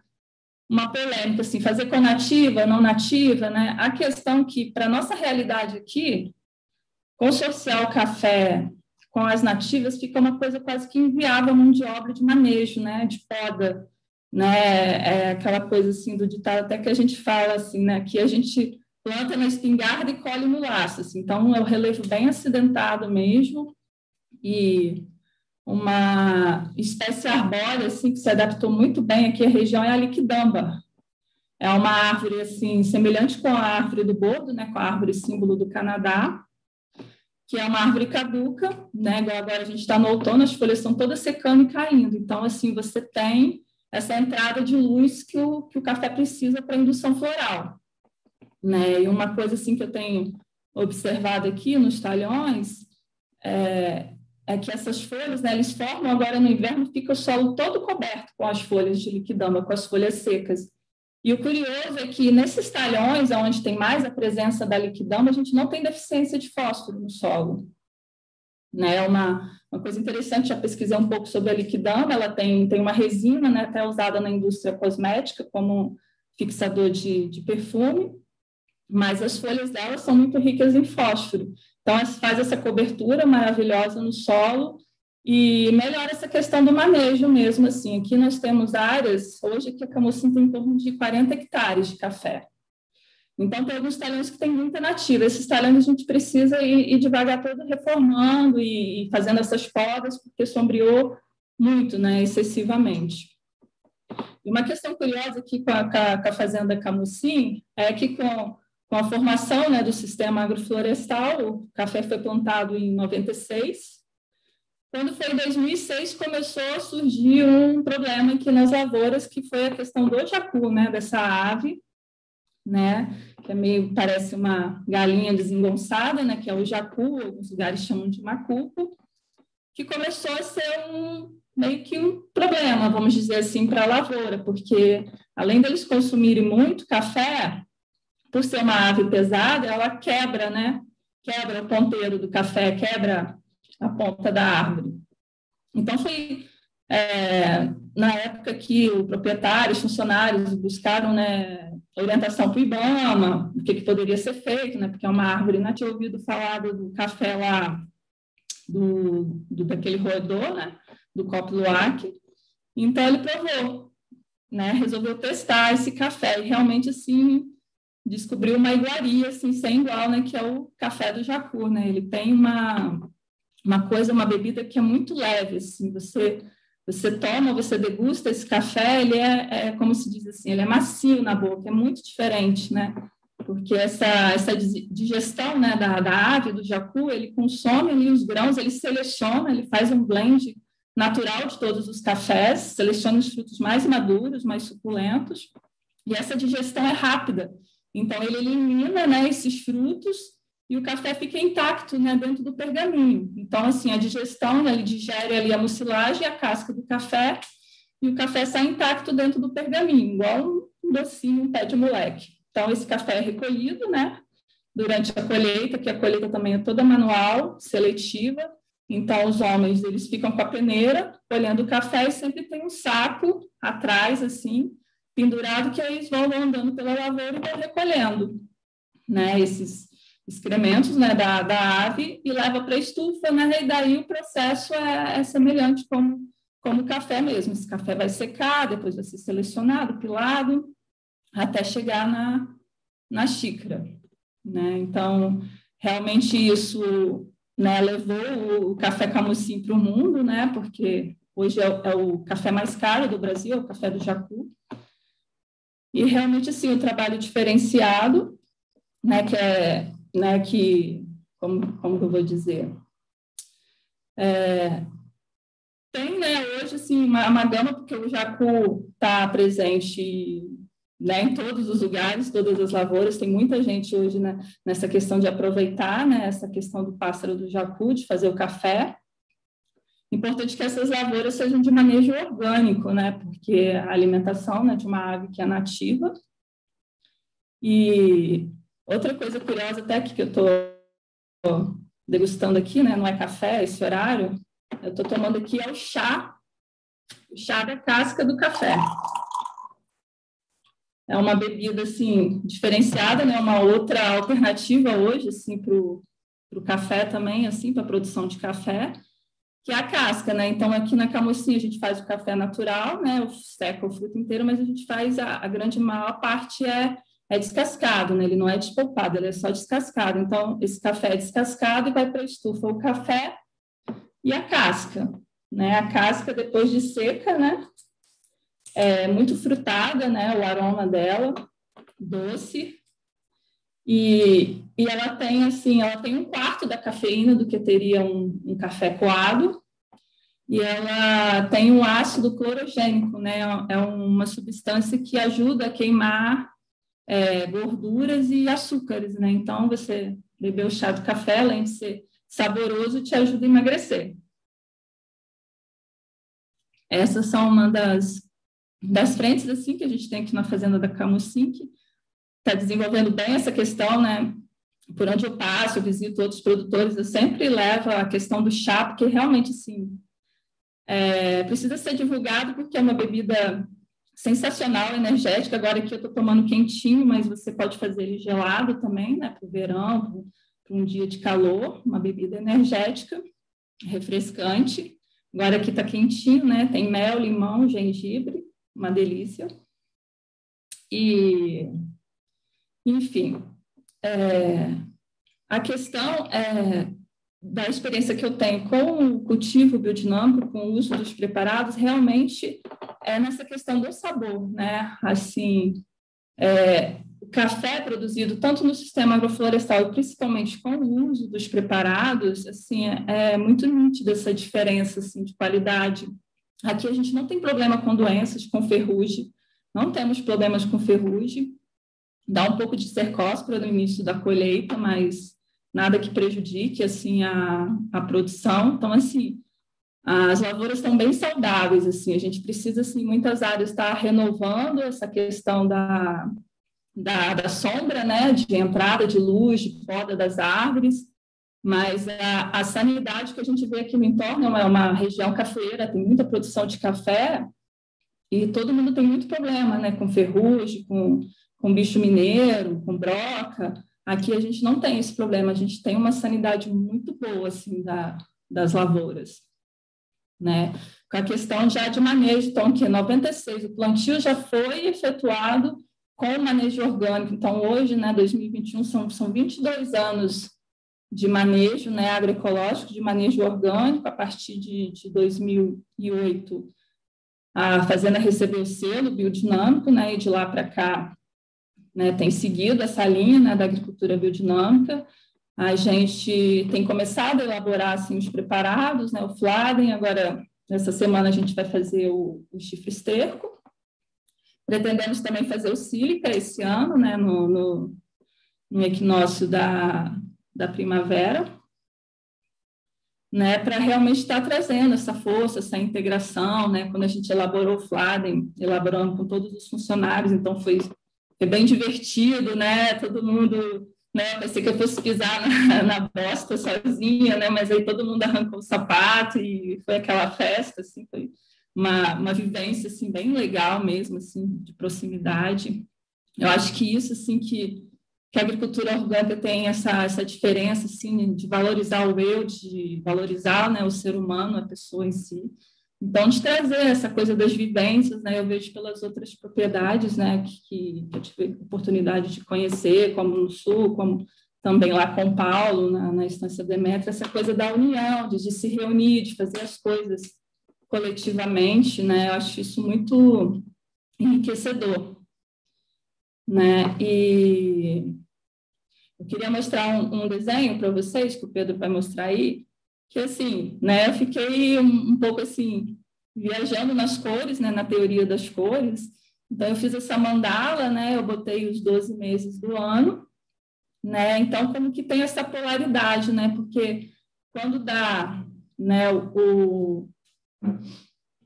polêmica, assim, fazer com nativa, não nativa, né? A questão que, para a nossa realidade aqui, consorciar o café com as nativas fica uma coisa quase que inviável, mão de obra de manejo, né? De poda, né? É aquela coisa, assim, do ditado até que a gente fala, assim, né? Que a gente planta na espingarda e colhe no laço, assim. Então, é um relevo bem acidentado mesmo e uma espécie arbórea assim, que se adaptou muito bem aqui à região é a liquidamba. É uma árvore assim, semelhante com a árvore do bordo, né, com a árvore símbolo do Canadá, que é uma árvore caduca, né, igual agora a gente está no outono, as folhas estão todas secando e caindo. Então, assim, você tem essa entrada de luz que o café precisa para a indução floral. Né? E uma coisa assim, que eu tenho observado aqui nos talhões é que essas folhas, né, eles formam agora no inverno, fica o solo todo coberto com as folhas de liquidamba, com as folhas secas. E o curioso é que nesses talhões, onde tem mais a presença da liquidamba, a gente não tem deficiência de fósforo no solo. Né? É uma coisa interessante, já pesquisei um pouco sobre a liquidamba, ela tem uma resina, né, até usada na indústria cosmética como fixador de perfume, mas as folhas dela são muito ricas em fósforo. Então, faz essa cobertura maravilhosa no solo e melhora essa questão do manejo mesmo, assim. Aqui nós temos áreas, hoje aqui a Camocim tem em torno de 40 hectares de café. Então, tem alguns talhões que tem muita nativa. Esses talhões a gente precisa ir devagar todo reformando e fazendo essas podas, porque sombreou muito, né, excessivamente. E uma questão curiosa aqui com a Fazenda Camocim é que com a formação, né, do sistema agroflorestal, o café foi plantado em 96. Quando foi em 2006, começou a surgir um problema aqui nas lavouras, que foi a questão do jacu, né, dessa ave, né, que parece uma galinha desengonçada, né, que é o jacu, alguns lugares chamam de macuco. que começou a ser meio que um problema, vamos dizer assim, para a lavoura, porque além deles consumirem muito café, por ser uma ave pesada, ela quebra, né? Quebra o ponteiro do café, quebra a ponta da árvore. Então, foi na época que o proprietário, os funcionários buscaram, né, orientação para o IBAMA, o que poderia ser feito, né? Porque é uma árvore, não tinha ouvido falar do café lá, daquele roedor, né? Do copo luwak. Então, ele provou, né? Resolveu testar esse café e realmente, assim, descobriu uma iguaria, assim, sem igual, né? Que é o café do jacu, né? Ele tem uma uma bebida que é muito leve, assim, você toma, você degusta esse café, ele como se diz assim, ele é macio na boca, é muito diferente, né? Porque essa digestão, né, da ave, do jacu, ele consome ali os grãos, ele seleciona, ele faz um blend natural de todos os cafés, seleciona os frutos mais maduros, mais suculentos, e essa digestão é rápida. Então, ele elimina, né, esses frutos e o café fica intacto, né, dentro do pergaminho. Então, assim, a digestão, né, ele digere ali a mucilagem e a casca do café, e o café sai intacto dentro do pergaminho, igual um docinho, um pé de moleque. Então, esse café é recolhido, né, durante a colheita, que a colheita também é toda manual, seletiva. Então, os homens, eles ficam com a peneira, colhendo o café, e sempre tem um saco atrás, assim, pendurado, que aí eles vão andando pela lavoura e vão recolhendo, né, esses excrementos, né, da ave, e leva para a estufa, né, e daí o processo é semelhante como o café mesmo. Esse café vai secar, depois vai ser selecionado, pilado, até chegar na xícara, né? Então, realmente isso, né, levou o café camusim para o mundo, né, porque hoje é o café mais caro do Brasil, é o café do jacu. E realmente, assim, o trabalho diferenciado, né, como que eu vou dizer? Tem, né, hoje, assim, uma gama, porque o jacu está presente, né, em todos os lugares, todas as lavouras. Tem muita gente hoje, né, nessa questão de aproveitar, né, essa questão do pássaro do jacu, de fazer o café. Importante que essas lavouras sejam de manejo orgânico, né, porque a alimentação, né, de uma ave que é nativa. E outra coisa curiosa até que eu estou degustando aqui, né, não é café esse horário, eu estou tomando aqui o chá da casca do café. É uma bebida, assim, diferenciada, né, uma outra alternativa hoje, assim, para o café também, assim, para a produção de café, que é a casca, né? Então, aqui na Camusim a gente faz o café natural, né, seca o fruto inteiro, mas a gente faz, a grande maior parte é descascado, né? Ele não é despolpado, ele é só descascado. Então, esse café é descascado e vai para a estufa o café e a casca, né? A casca, depois de seca, né, é muito frutada, né, o aroma dela, doce, e ela tem, assim, ela tem 1/4 da cafeína do que teria um café coado, e ela tem um ácido clorogênico, né, é uma substância que ajuda a queimar gorduras e açúcares, né, então você beber o chá do café, além de ser saboroso, te ajuda a emagrecer. Essas são uma das frentes, assim, que a gente tem aqui na fazenda da Camusim, que está desenvolvendo bem essa questão, né? Por onde eu passo, eu visito outros produtores, eu sempre levo a questão do chá, porque realmente, assim, precisa ser divulgado, porque é uma bebida sensacional, energética. Agora aqui eu estou tomando quentinho, mas você pode fazer ele gelado também, né? Para o verão, para um dia de calor, uma bebida energética, refrescante. Agora aqui está quentinho, né? Tem mel, limão, gengibre, uma delícia. E, enfim, a questão da experiência que eu tenho com o cultivo biodinâmico, com o uso dos preparados, realmente é nessa questão do sabor, né? Assim, o café produzido tanto no sistema agroflorestal e principalmente com o uso dos preparados, assim, é muito nítida essa diferença, assim, de qualidade. Aqui a gente não tem problema com doenças, com ferrugem, não temos problemas com ferrugem, dá um pouco de cercóspora no início da colheita, mas nada que prejudique, assim, a produção. Então, assim, as lavouras estão bem saudáveis, assim, a gente precisa, assim, muitas áreas estar renovando essa questão da sombra, né, de entrada de luz, de poda das árvores, mas a sanidade que a gente vê aqui no entorno é uma região cafeeira, tem muita produção de café, e todo mundo tem muito problema, né, com ferrugem, com bicho mineiro, com broca. Aqui a gente não tem esse problema, a gente tem uma sanidade muito boa, assim, das lavouras, né? Com a questão já de manejo, então, que em 96 o plantio já foi efetuado com manejo orgânico. Então, hoje, né, 2021, são 22 anos de manejo, né, agroecológico, de manejo orgânico. A partir de 2008, a fazenda recebeu o selo biodinâmico, né, e de lá para cá, né, tem seguido essa linha, né, da agricultura biodinâmica. A gente tem começado a elaborar assim, os preparados, né, o fladen. Agora, essa semana, a gente vai fazer o chifre esterco. Pretendemos também fazer o sílica esse ano, né, no equinócio da primavera, né, para realmente estar trazendo essa força, essa integração, né. Quando a gente elaborou o fladen, elaborando com todos os funcionários, então foi bem divertido, né, todo mundo, né, pensei que eu fosse pisar na bosta sozinha, né, mas aí todo mundo arrancou o sapato e foi aquela festa, assim, foi uma vivência, assim, bem legal mesmo, assim, de proximidade. Eu acho que isso, assim, que a agricultura orgânica tem essa diferença, assim, de valorizar o eu, de valorizar, né, o ser humano, a pessoa em si. Então, de trazer essa coisa das vivências, né, eu vejo pelas outras propriedades, né, que eu tive a oportunidade de conhecer, como no Sul, como também lá com o Paulo, na Estância Demétria, essa coisa da união, de se reunir, de fazer as coisas coletivamente, né, eu acho isso muito enriquecedor, né, e eu queria mostrar um desenho para vocês, que o Pedro vai mostrar aí, que, assim, né, eu fiquei um pouco, assim, viajando nas cores, né, na teoria das cores. Então, eu fiz essa mandala, né, eu botei os 12 meses do ano, né, então, como que tem essa polaridade, né, porque quando dá, né, o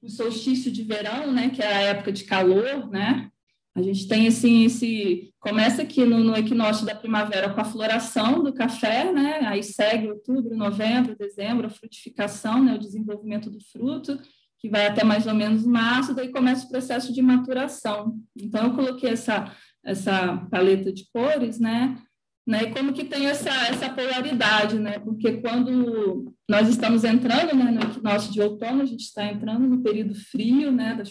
solstício de verão, né, que é a época de calor, né, a gente tem, assim, começa aqui no equinócio da primavera com a floração do café, né? Aí segue outubro, novembro, dezembro, a frutificação, né? O desenvolvimento do fruto, que vai até mais ou menos março, daí começa o processo de maturação. Então, eu coloquei essa paleta de cores, né? E como que tem essa polaridade, né? Porque quando nós estamos entrando, né, no equinócio de outono, a gente está entrando no período frio, né,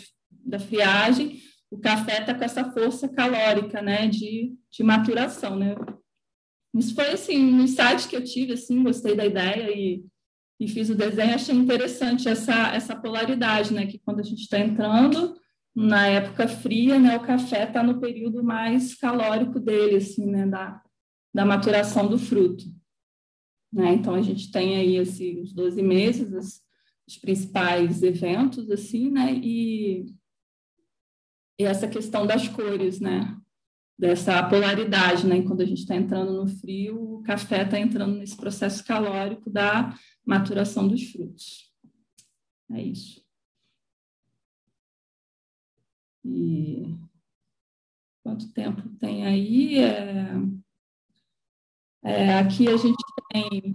da friagem. O café está com essa força calórica, né, de maturação, né. Isso foi, assim, um insight que eu tive, assim, gostei da ideia e fiz o desenho, achei interessante essa polaridade, né, que quando a gente está entrando na época fria, né, o café está no período mais calórico dele, assim, né, da maturação do fruto, né. Então, a gente tem aí, assim, os 12 meses, os principais eventos, assim, né, e essa questão das cores, né? Dessa polaridade, né? Quando a gente está entrando no frio, o café está entrando nesse processo calórico da maturação dos frutos. É isso. E quanto tempo tem aí? Aqui a gente tem...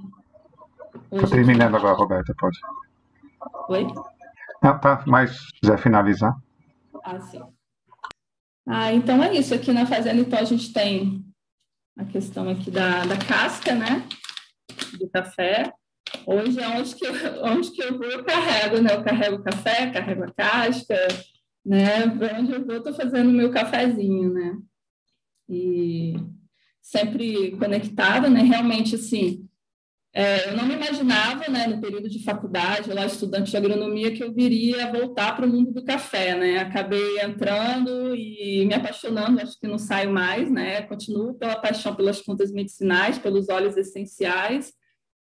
Estou terminando agora, Roberta, pode. Oi? Não, tá, mas se quiser finalizar. Ah, sim. Então é isso. Aqui na fazenda, então, a gente tem a questão aqui da casca, né? Do café. Hoje é onde que eu vou, eu carrego, né? Eu carrego o café, carrego a casca, né? Onde eu vou, estou fazendo o meu cafezinho, né? E sempre conectada, né? Realmente, assim, eu não me imaginava, né, no período de faculdade, lá estudante de agronomia, que eu viria voltar para o mundo do café, né? Acabei entrando e me apaixonando, acho que não saio mais, né? Continuo pela paixão pelas plantas medicinais, pelos óleos essenciais,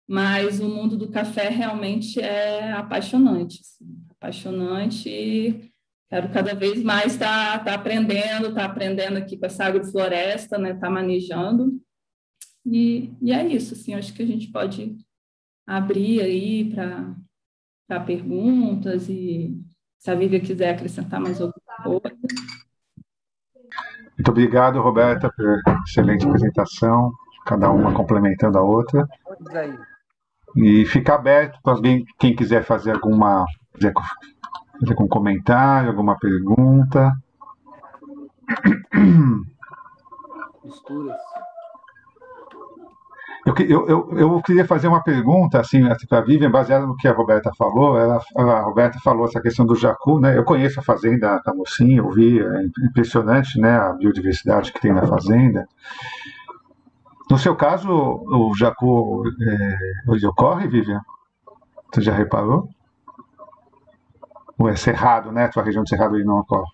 mas o mundo do café realmente é apaixonante, assim, apaixonante, e quero cada vez mais estar aprendendo aqui com essa agrofloresta, né? Tá manejando. E é isso, assim, acho que a gente pode abrir aí para para perguntas e se a Vivian quiser acrescentar mais alguma coisa. Muito obrigado, Roberta, por excelente apresentação, cada uma complementando a outra. E fica aberto para alguém, quem quiser fazer algum comentário, alguma pergunta. Misturas. Eu queria fazer uma pergunta assim, para a Vivian, baseada no que a Roberta falou. A Roberta falou essa questão do jacu, né? Eu conheço a fazenda da Mocinha, eu vi, é impressionante, né, a biodiversidade que tem na fazenda. No seu caso, o jacu ele ocorre, Vivian? Você já reparou? Ou é cerrado, né? A sua região de cerrado ele não ocorre?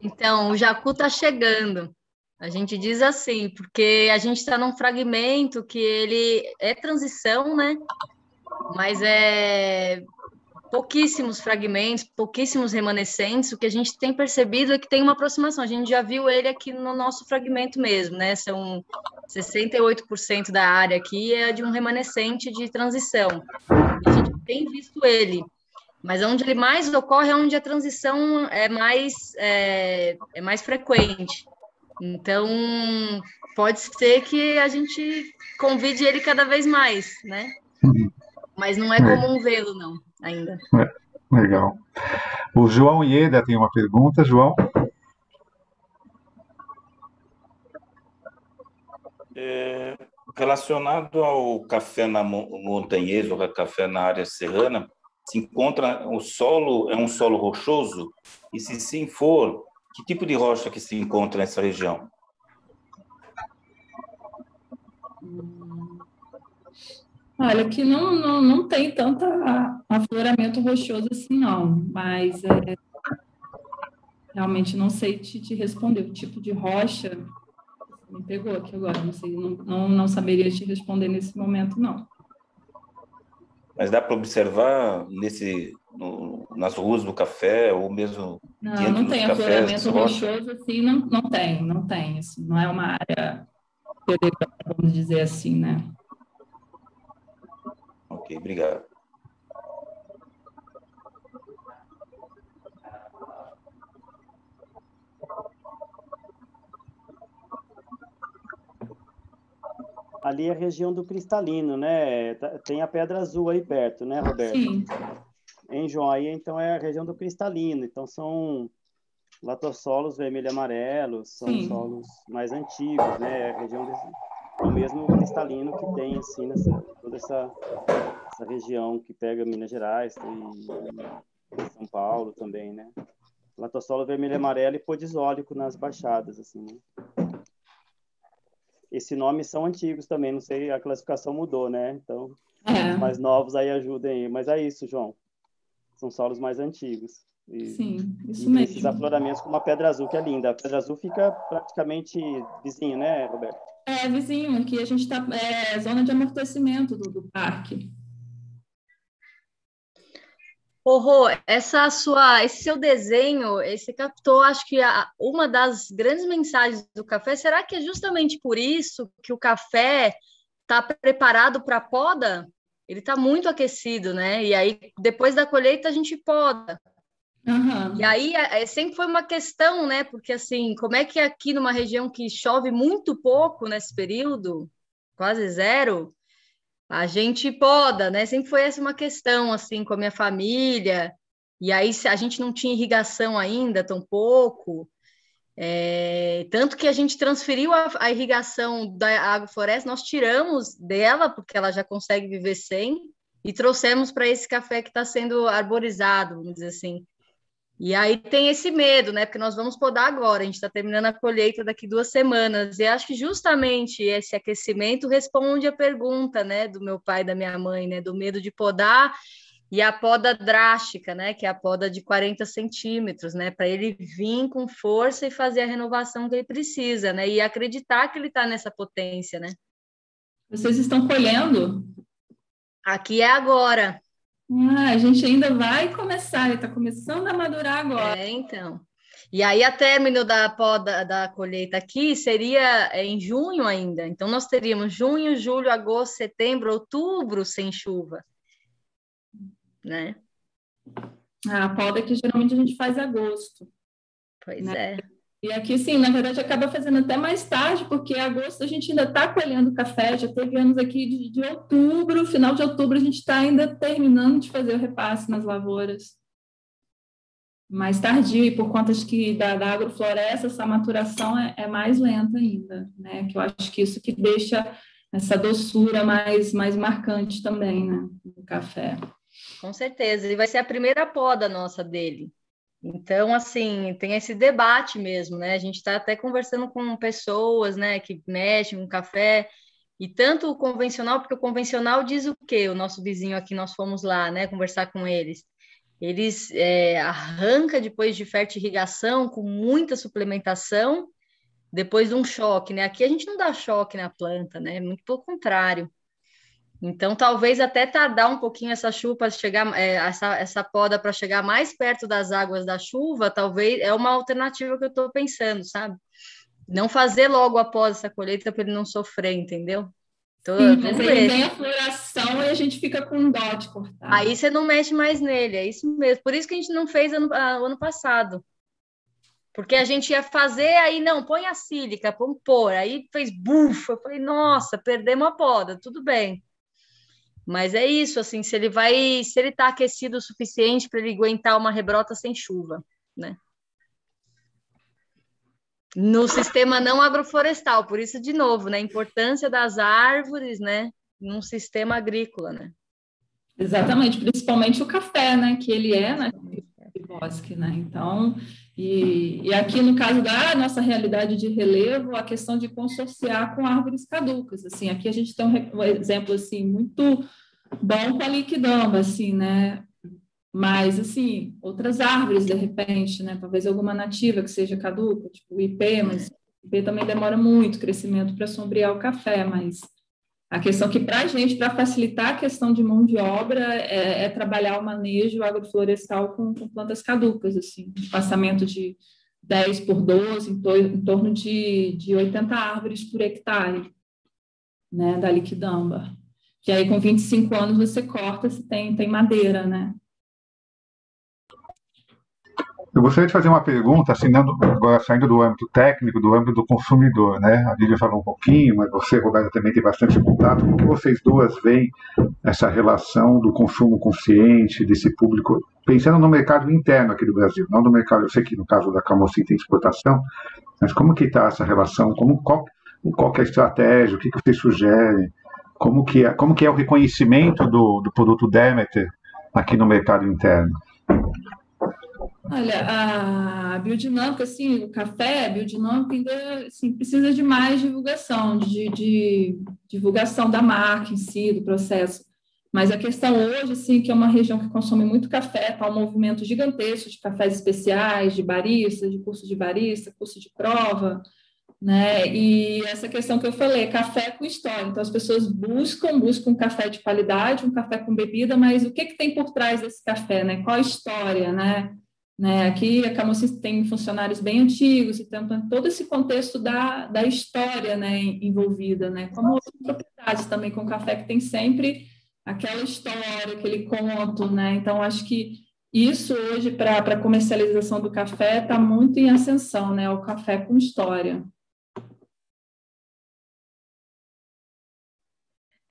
Então, o jacu está chegando. A gente diz assim, porque a gente está num fragmento que ele é transição, né? Mas é pouquíssimos fragmentos, pouquíssimos remanescentes. O que a gente tem percebido é que tem uma aproximação. A gente já viu ele aqui no nosso fragmento mesmo, né? São 68% da área aqui é de um remanescente de transição. A gente tem visto ele. Mas onde ele mais ocorre é onde a transição é mais frequente. Então, pode ser que a gente convide ele cada vez mais, né? Mas não é comum vê-lo, não, ainda. Legal. O João Ieda tem uma pergunta. João? Relacionado ao café montanhês, ou café na área serrana, se encontra o solo, é um solo rochoso? E se sim for, que tipo de rocha que se encontra nessa região? Olha, aqui não tem tanto afloramento rochoso assim, não. Mas realmente não sei te responder. O tipo de rocha me pegou aqui agora. Não sei, não saberia te responder nesse momento, não. Mas dá para observar nas ruas do café, ou mesmo não tem afloramento rochoso assim, não tem. Assim, não é uma área perigosa, vamos dizer assim, né? Ok, obrigado. Ali é a região do cristalino, né? Tem a Pedra Azul aí perto, né, Roberto? Sim. Em João, aí então é a região do cristalino. Então são latossolos vermelho e amarelo, são Sim. solos mais antigos, né? É a região é o mesmo cristalino que tem assim toda essa região que pega Minas Gerais e São Paulo também, né? Latossolo vermelho e amarelo e podizólico nas baixadas, assim, né? Esses nomes são antigos também, não sei, a classificação mudou, né? Então, os mais novos aí ajudem aí. Mas é isso, João. São solos mais antigos. Sim, isso mesmo. mesmo. Esses afloramentos como a Pedra Azul, que é linda. A Pedra Azul fica praticamente vizinho, né, Roberto? É, vizinho. Aqui a gente está... É zona de amortecimento do parque. Rô, esse seu desenho, esse captou, acho que uma das grandes mensagens do café. Será que é justamente por isso que o café está preparado para a poda? Ele está muito aquecido, né? E aí, depois da colheita, a gente poda. Uhum. E aí, sempre foi uma questão, né? Porque, assim, como é que aqui numa região que chove muito pouco nesse período, quase zero, a gente poda, né? Sempre foi essa uma questão, assim, com a minha família. E aí, a gente não tinha irrigação ainda, tão pouco. Tanto que a gente transferiu a irrigação da agrofloresta, nós tiramos dela, porque ela já consegue viver sem, e trouxemos para esse café que está sendo arborizado, vamos dizer assim. E aí tem esse medo, né? Porque nós vamos podar agora, a gente está terminando a colheita daqui 2 semanas. E acho que justamente esse aquecimento responde à pergunta, né, do meu pai e da minha mãe, né? Do medo de podar e a poda drástica, né? Que é a poda de 40 centímetros, né? Para ele vir com força e fazer a renovação que ele precisa, né? E acreditar que ele está nessa potência, né? Vocês estão colhendo? Aqui é agora. A gente ainda vai começar, ele está começando a madurar agora. Então. E aí, a término da poda da colheita aqui seria em junho ainda. Então, nós teríamos junho, julho, agosto, setembro, outubro sem chuva, né? A poda que geralmente a gente faz em agosto. Pois né? é. E aqui, sim, na verdade, acaba fazendo até mais tarde, porque em agosto a gente ainda está colhendo café, já teve anos aqui de outubro, final de outubro a gente está ainda terminando de fazer o repasse nas lavouras. Mais tardio, e por conta de que da agrofloresta, essa maturação é mais lenta ainda, né? Que eu acho que isso que deixa essa doçura mais marcante também, né? No café. Com certeza, e vai ser a primeira poda nossa dele. Então, assim, tem esse debate mesmo, né? A gente está até conversando com pessoas, né, que mexem com café, e tanto o convencional, porque o convencional diz o quê? O nosso vizinho aqui, nós fomos lá, né, conversar com eles. Eles arranca depois de fertirrigação, com muita suplementação, depois de um choque, né? Aqui a gente não dá choque na planta, né? Muito pelo contrário. Então, talvez até tardar um pouquinho essa chuva para chegar, essa poda para chegar mais perto das águas da chuva, talvez é uma alternativa que eu estou pensando, sabe? Não fazer logo após essa colheita para ele não sofrer, entendeu? Então, Sim, mas vamos aí ver. vem a floração e a gente fica com dó de cortar. Aí você não mexe mais nele, é isso mesmo. Por isso que a gente não fez ano passado. Porque a gente ia fazer, aí não, põe a sílica, vamos pôr. Aí fez bufa, eu falei, nossa, perdemos a poda, tudo bem. Mas é isso, assim, se ele está aquecido o suficiente para ele aguentar uma rebrota sem chuva, né? No sistema não agroflorestal, por isso, de novo, né? A importância das árvores, né? Num sistema agrícola, né? Exatamente, principalmente o café, né? Que ele é nativo de bosque, né? Então, e aqui no caso da nossa realidade de relevo, a questão de consorciar com árvores caducas, assim, aqui a gente tem um exemplo, assim, muito bom com a liquidamba, assim, né? Mas, assim, outras árvores, de repente, né? Talvez alguma nativa que seja caduca, tipo o ipê, mas o ipê também demora muito crescimento para sombrear o café, mas a questão que, para a gente, para facilitar a questão de mão de obra, é trabalhar o manejo agroflorestal com plantas caducas, assim, espaçamento de 10 por 12, em torno de 80 árvores por hectare, né, da liquidamba. Que aí, com 25 anos, você corta se tem madeira, né? Eu gostaria de fazer uma pergunta, agora saindo do âmbito técnico, do âmbito do consumidor, né? A Lídia falou um pouquinho, mas você, Roberta, também tem bastante contato. Como vocês duas veem essa relação do consumo consciente, desse público, pensando no mercado interno aqui do Brasil, não no mercado, eu sei que no caso da Camocim tem exportação, mas como que está essa relação? Qual que é a estratégia? O que vocês sugerem? Como que é o reconhecimento do produto Demeter aqui no mercado interno? Olha, a biodinâmica, assim, o café, a biodinâmica ainda assim, precisa de mais divulgação, de divulgação da marca em si, do processo. Mas a questão hoje, assim, que é uma região que consome muito café, está um movimento gigantesco de cafés especiais, de barista, de curso de barista, curso de prova, né? E essa questão que eu falei, café com história. Então, as pessoas buscam um café de qualidade, um café com bebida, mas o que tem por trás desse café, né? Qual a história, né? Aqui a Camocim tem funcionários bem antigos e tem todo esse contexto da história, né, envolvida, né, como outras propriedades também com café que tem sempre aquela história, aquele conto, né, então acho que isso hoje para a comercialização do café está muito em ascensão, né, o café com história.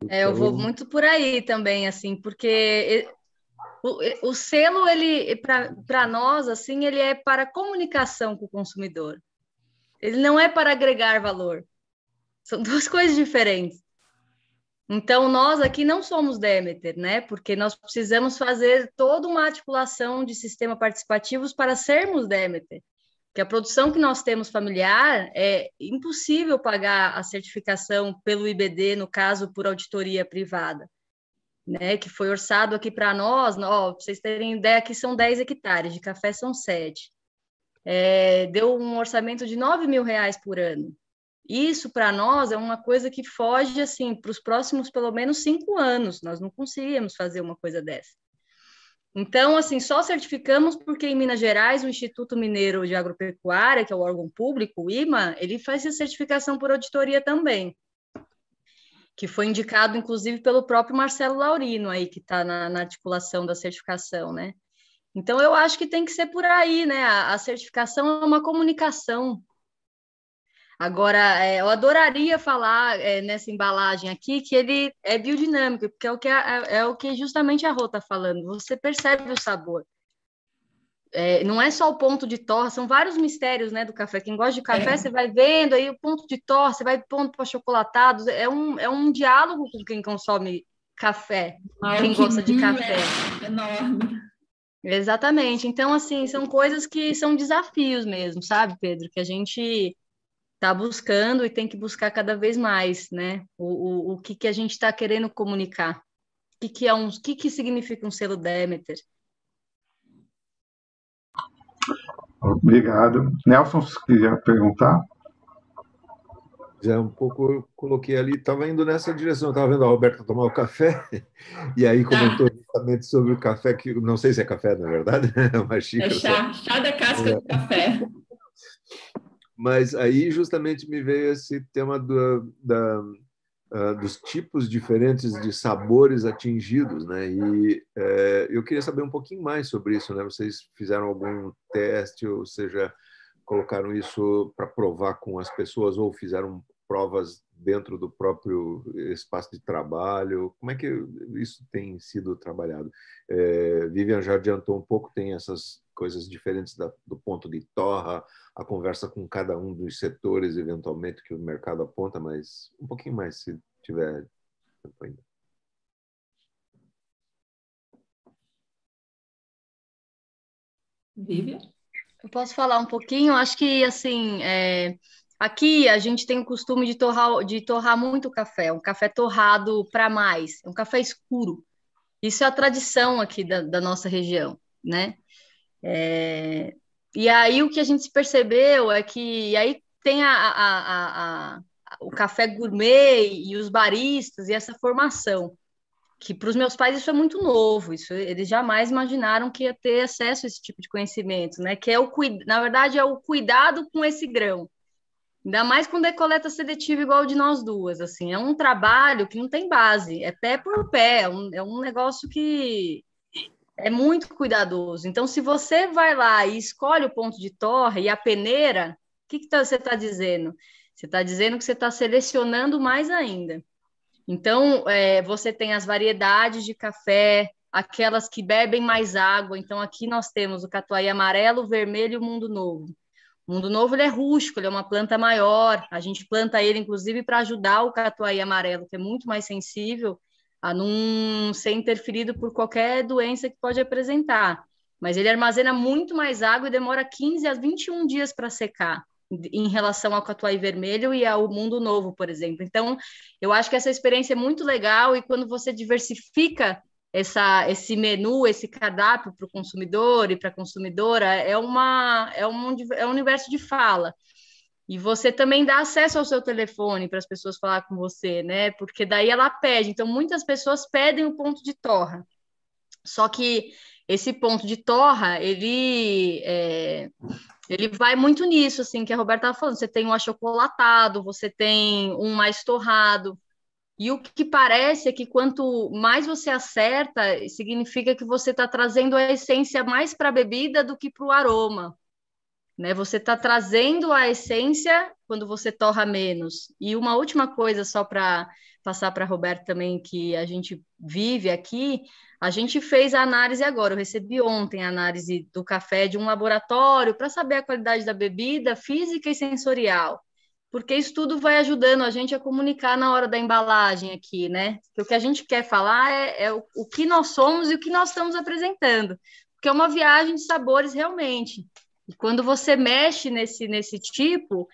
Eu vou muito por aí também, assim, porque o selo, ele, para nós, assim, ele é para comunicação com o consumidor. Ele não é para agregar valor. São duas coisas diferentes. Então, nós aqui não somos Demeter, né? Porque nós precisamos fazer toda uma articulação de sistema participativos para sermos Demeter. Porque a produção que nós temos familiar é impossível pagar a certificação pelo IBD, no caso, por auditoria privada. Né, que foi orçado aqui para nós, para vocês terem ideia, aqui são 10 hectares, de café são 7. Deu um orçamento de R$ 9.000 por ano. Isso, para nós, é uma coisa que foge, assim, para os próximos, pelo menos, 5 anos. Nós não conseguíamos fazer uma coisa dessa. Então, assim, só certificamos porque em Minas Gerais, o Instituto Mineiro de Agropecuária, que é o órgão público, o IMA, ele faz a certificação por auditoria também, que foi indicado, inclusive, pelo próprio Marcelo Laurino, aí, que está na articulação da certificação, né? Então, eu acho que tem que ser por aí, né? A certificação é uma comunicação. Agora, eu adoraria falar nessa embalagem aqui que ele é biodinâmico, porque é o que justamente a Rô está falando. Você percebe o sabor. Não é só o ponto de torra, são vários mistérios, né, do café. Quem gosta de café, você vai vendo aí o ponto de torra, você vai pondo para achocolatados. É um diálogo com quem consome café, quem gosta de café. É enorme. Exatamente. Então, assim, são coisas que são desafios mesmo, sabe, Pedro? Que a gente está buscando e tem que buscar cada vez mais, né? O que a gente está querendo comunicar. O que significa um selo Demeter? Obrigado. Nelson, se quiser perguntar. Um pouco eu coloquei ali, estava indo nessa direção, estava vendo a Roberta tomar o café, e aí comentou justamente sobre o café, que não sei se é café, na verdade, é uma xícara. Chá da casca do café. Mas aí justamente me veio esse tema dos tipos diferentes de sabores atingidos, né? E eu queria saber um pouquinho mais sobre isso, né? Vocês fizeram algum teste, ou seja, colocaram isso para provar com as pessoas, ou fizeram provas dentro do próprio espaço de trabalho? Como é que isso tem sido trabalhado? Vivian já adiantou um pouco, tem essas coisas diferentes do ponto de torra, a conversa com cada um dos setores, eventualmente, que o mercado aponta, mas um pouquinho mais, se tiver tempo ainda. Vivian? Eu posso falar um pouquinho? Acho que, assim, aqui a gente tem o costume de torrar muito café, um café torrado para mais, um café escuro. Isso é a tradição aqui da nossa região, né? E aí o que a gente se percebeu é que aí tem o café gourmet e os baristas e essa formação, que para os meus pais isso é muito novo, eles jamais imaginaram que ia ter acesso a esse tipo de conhecimento, né? Que na verdade é o cuidado com esse grão. Ainda mais quando é coleta seletiva igual de nós duas, assim, é um trabalho que não tem base, é pé por pé, é um negócio que é muito cuidadoso. Então, se você vai lá e escolhe o ponto de torra e a peneira, o que você está dizendo? Você está dizendo que você está selecionando mais ainda. Então, você tem as variedades de café, aquelas que bebem mais água. Então, aqui nós temos o catuai amarelo, o vermelho e o mundo novo. O mundo novo ele é rústico, ele é uma planta maior. A gente planta ele, inclusive, para ajudar o catuai amarelo, que é muito mais sensível a não ser interferido por qualquer doença que pode apresentar. Mas ele armazena muito mais água e demora 15 a 21 dias para secar, em relação ao catuai vermelho e ao mundo novo, por exemplo. Então, eu acho que essa experiência é muito legal, e quando você diversifica esse menu, esse cardápio para o consumidor e para a consumidora, é um universo de fala. E você também dá acesso ao seu telefone para as pessoas falar com você, né? Porque daí ela pede. Então, muitas pessoas pedem o ponto de torra. Só que esse ponto de torra, ele vai muito nisso, assim, que a Roberta estava falando. Você tem um achocolatado, você tem um mais torrado. E o que parece é que quanto mais você acerta, significa que você está trazendo a essência mais para a bebida do que para o aroma. Né? Você está trazendo a essência quando você torra menos. E uma última coisa, só para passar para a Roberta também, que a gente vive aqui, a gente fez a análise agora. Eu recebi ontem a análise do café de um laboratório para saber a qualidade da bebida física e sensorial. Porque isso tudo vai ajudando a gente a comunicar na hora da embalagem aqui, né? Porque o que a gente quer falar é o que nós somos e o que nós estamos apresentando. Porque é uma viagem de sabores realmente. E quando você mexe nesse tipo,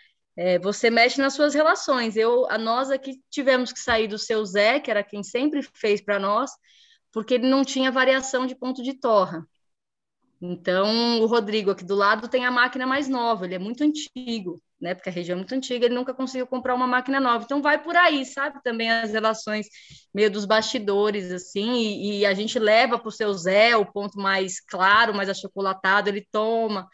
você mexe nas suas relações. Nós aqui tivemos que sair do seu Zé, que era quem sempre fez para nós, porque ele não tinha variação de ponto de torra. Então, o Rodrigo aqui do lado tem a máquina mais nova, ele é muito antigo, né? Porque a região é muito antiga, ele nunca conseguiu comprar uma máquina nova. Então, vai por aí, sabe? Também as relações meio dos bastidores, assim, e a gente leva para o seu Zé o ponto mais claro, mais achocolatado, ele toma.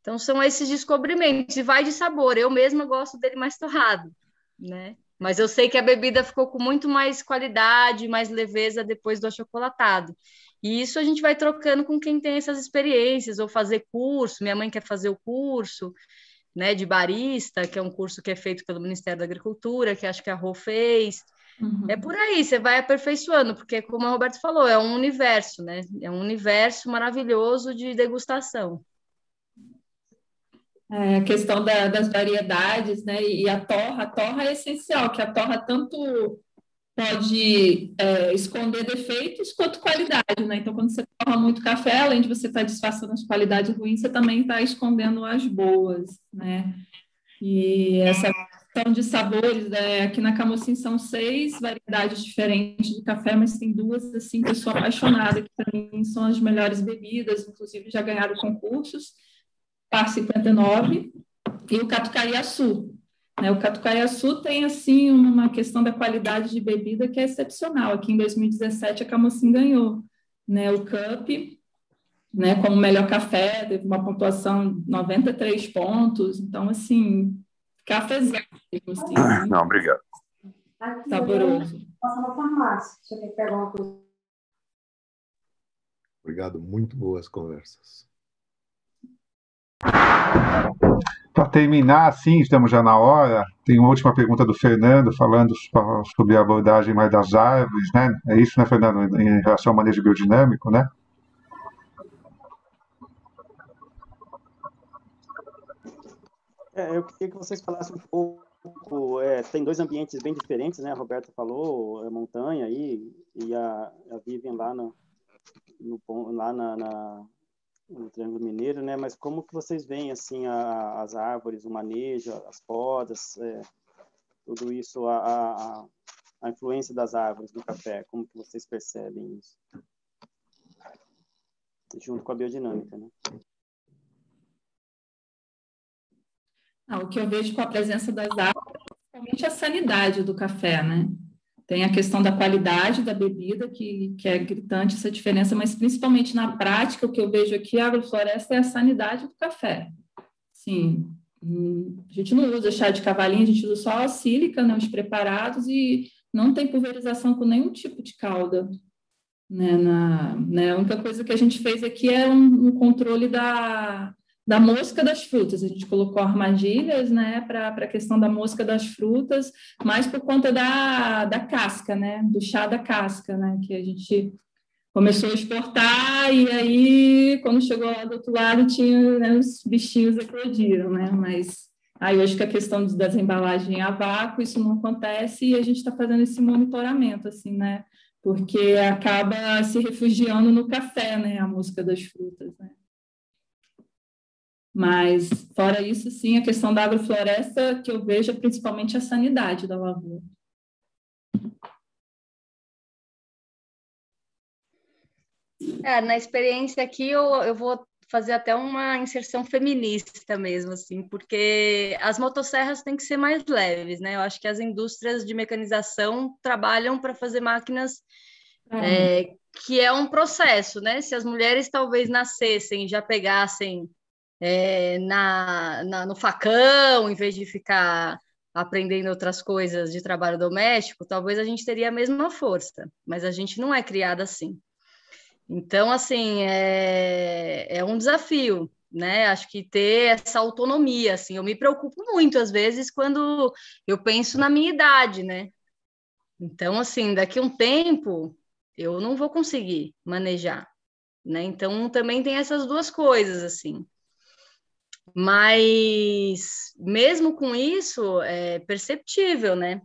Então, são esses descobrimentos. E vai de sabor. Eu mesma gosto dele mais torrado, né? Mas eu sei que a bebida ficou com muito mais qualidade, mais leveza depois do achocolatado. E isso a gente vai trocando com quem tem essas experiências, ou fazer curso. Minha mãe quer fazer o curso, né, de barista, que é um curso que é feito pelo Ministério da Agricultura, que acho que a Rô fez. É por aí, você vai aperfeiçoando, porque, como a Roberta falou, é um universo, né? É um universo maravilhoso de degustação. A questão das variedades, né? E a torra é essencial, que a torra tanto pode esconder defeitos quanto qualidade, né? Então, quando você torra muito café, além de você estar disfarçando as qualidades ruins, você também está escondendo as boas, né? E essa questão de sabores, né? Aqui na Camocim são 6 variedades diferentes de café, mas tem 2, assim, que eu sou apaixonada, que para mim são as melhores bebidas, inclusive já ganharam concursos, Par 59 e o Catucaiaçu. Né? O Catucaiaçu tem, assim, uma questão da qualidade de bebida que é excepcional. Aqui em 2017 a Camocim ganhou, né? O Cup, né, como melhor café, teve uma pontuação de 93 pontos. Então, assim, cafezão. Assim, né? Não, obrigado. Saboroso. Passa na farmácia, você quer pegar uma coisa. Obrigado, muito boas conversas. Para terminar, assim, estamos já na hora, tem uma última pergunta do Fernando, falando sobre a abordagem mais das árvores, né? É isso, né, Fernando, em relação ao manejo biodinâmico, né? Eu queria que vocês falassem um pouco. Tem 2 ambientes bem diferentes, né? A Roberta falou, a montanha aí, e a Vivian lá no Triângulo Mineiro, né? Mas como que vocês veem assim as árvores, o manejo, as podas, tudo isso, a influência das árvores no café? Como que vocês percebem isso? Junto com a biodinâmica, né? O que eu vejo com a presença das árvores é principalmente a sanidade do café, né? Tem a questão da qualidade da bebida, que é gritante essa diferença, mas principalmente na prática, o que eu vejo aqui, a agrofloresta é a sanidade do café. Sim, a gente não usa chá de cavalinho, a gente usa só a sílica, né, os preparados, e não tem pulverização com nenhum tipo de calda. Né, a única coisa que a gente fez aqui é um controle da mosca das frutas. A gente colocou armadilhas, né, para a questão da mosca das frutas, mas por conta da casca, né, do chá da casca, né, que a gente começou a exportar, e aí, quando chegou lá do outro lado, tinha, né, os bichinhos eclodiram, né, mas aí hoje com a questão das embalagens a vácuo, isso não acontece, e a gente está fazendo esse monitoramento, assim, né, porque acaba se refugiando no café, né, a mosca das frutas, né. Mas, fora isso, sim, a questão da agrofloresta, que eu vejo é principalmente a sanidade da lavoura. Na experiência aqui, eu vou fazer até uma inserção feminista mesmo, assim, porque as motosserras têm que ser mais leves, né? Eu acho que as indústrias de mecanização trabalham para fazer máquinas que é um processo, né? Se as mulheres talvez nascessem e já pegassem no facão, em vez de ficar aprendendo outras coisas de trabalho doméstico, talvez a gente teria a mesma força, mas a gente não é criada assim. Então, assim, é um desafio, né? Acho que ter essa autonomia, assim, eu me preocupo muito, às vezes, quando eu penso na minha idade, né? Então, assim, daqui a um tempo, eu não vou conseguir manejar, né? Então, também tem essas duas coisas, assim. Mas, mesmo com isso, é perceptível, né?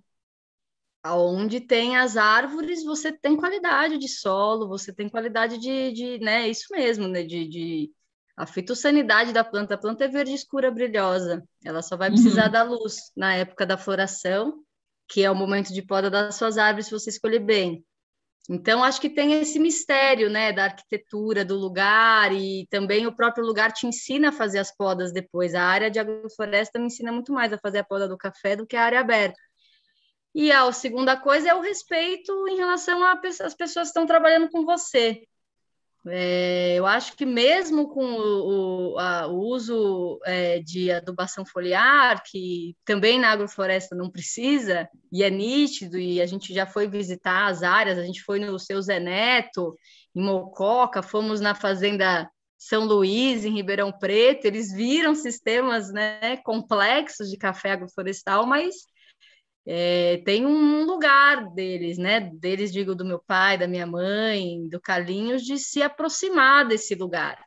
Onde tem as árvores, você tem qualidade de solo, você tem qualidade né? Isso mesmo, né? A fitossanidade da planta. A planta é verde escura brilhosa. Ela só vai precisar da luz na época da floração, que é o momento de poda das suas árvores, se você escolher bem. Então, acho que tem esse mistério, né, da arquitetura do lugar, e também o próprio lugar te ensina a fazer as podas depois. A área de agrofloresta me ensina muito mais a fazer a poda do café do que a área aberta. E a segunda coisa é o respeito em relação às pessoas que estão trabalhando com você, Eu acho que mesmo com o uso de adubação foliar, que também na agrofloresta não precisa, e é nítido, e a gente já foi visitar as áreas, a gente foi no Seu Zé Neto, em Mococa, fomos na Fazenda São Luís, em Ribeirão Preto, eles viram sistemas, né, complexos de café agroflorestal, mas tem um lugar deles, né? Deles, digo, do meu pai, da minha mãe, do Carlinhos, de se aproximar desse lugar.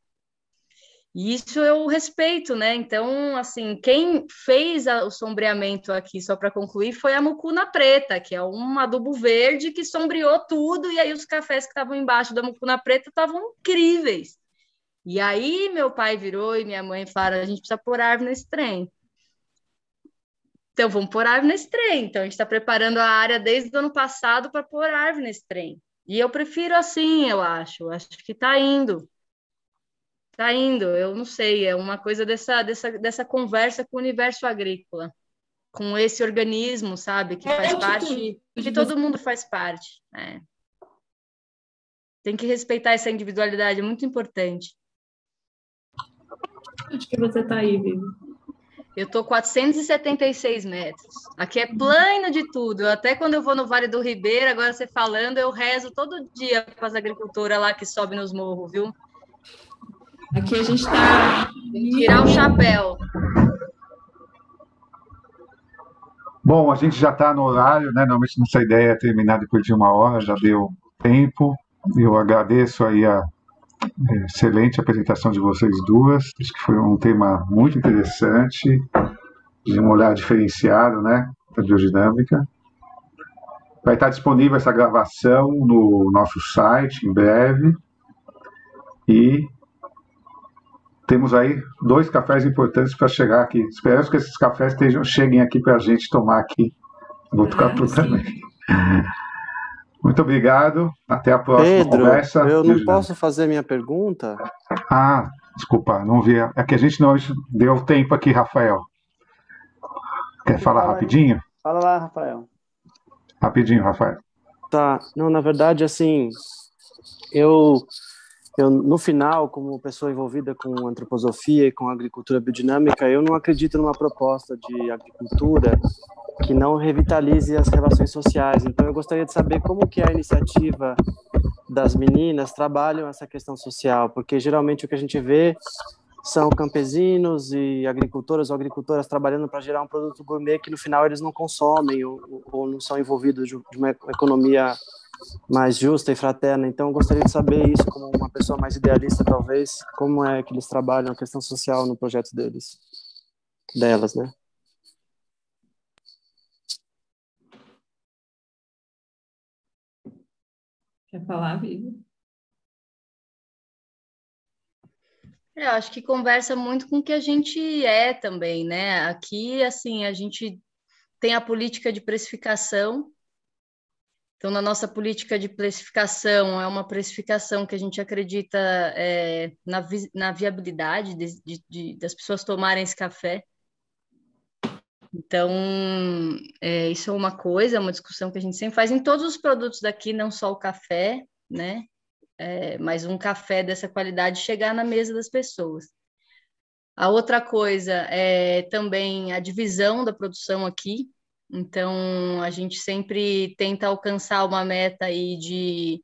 E isso eu respeito, né? Então, assim, quem fez o sombreamento aqui, só para concluir, foi a mucuna preta, que é um adubo verde que sombreou tudo, e aí os cafés que estavam embaixo da mucuna preta estavam incríveis. E aí meu pai virou e minha mãe falaram, a gente precisa pôr árvore nesse trem. Então, vamos pôr árvore nesse trem. Então, a gente está preparando a área desde o ano passado para pôr árvore nesse trem. E eu prefiro assim, eu acho. Acho que está indo. Está indo. Eu não sei. É uma coisa dessa conversa com o universo agrícola. Com esse organismo, sabe? Que faz parte... Que todo mundo faz parte. Tem que respeitar essa individualidade. É muito importante. Onde que você está aí, Vivi? Eu estou 476 metros. Aqui é plano de tudo. Até quando eu vou no Vale do Ribeira, agora você falando, eu rezo todo dia para as agricultoras lá que sobem nos morros, viu? Aqui a gente está... Tem que tirar o chapéu. Bom, a gente já está no horário, né? Normalmente nossa ideia é terminar depois de 1 hora, já deu tempo. Eu agradeço aí a excelente apresentação de vocês duas. Acho que foi um tema muito interessante, de um olhar diferenciado, né, da biodinâmica. Vai estar disponível essa gravação no nosso site em breve. E temos aí 2 cafés importantes para chegar aqui. Esperamos que esses cafés cheguem aqui para a gente tomar aqui no Botucatu também. Muito obrigado. Até a próxima conversa. Eu não posso fazer minha pergunta? Desculpa, não vi. É que a gente não deu tempo aqui, Rafael. Quer falar rapidinho? Fala lá, Rafael. Rapidinho, Rafael. Tá. Não, na verdade, assim, eu no final, como pessoa envolvida com antroposofia e com agricultura biodinâmica, eu não acredito numa proposta de agricultura que não revitalize as relações sociais. Então, eu gostaria de saber como que a iniciativa das meninas trabalham essa questão social, porque geralmente o que a gente vê são campesinos e agricultoras ou agricultoras trabalhando para gerar um produto gourmet que no final eles não consomem ou não são envolvidos de uma economia mais justa e fraterna. Então, eu gostaria de saber isso, como uma pessoa mais idealista, talvez, como é que eles trabalham a questão social no projeto delas, né? Quer falar, Vivi? Eu acho que conversa muito com o que a gente é também, né? Aqui, assim, a gente tem a política de precificação. Então, na nossa política de precificação, é uma precificação que a gente acredita na viabilidade das pessoas tomarem esse café. Então, isso é uma coisa, é uma discussão que a gente sempre faz em todos os produtos daqui, não só o café, né? Mas um café dessa qualidade chegar na mesa das pessoas. A outra coisa é também a divisão da produção aqui. Então, a gente sempre tenta alcançar uma meta aí de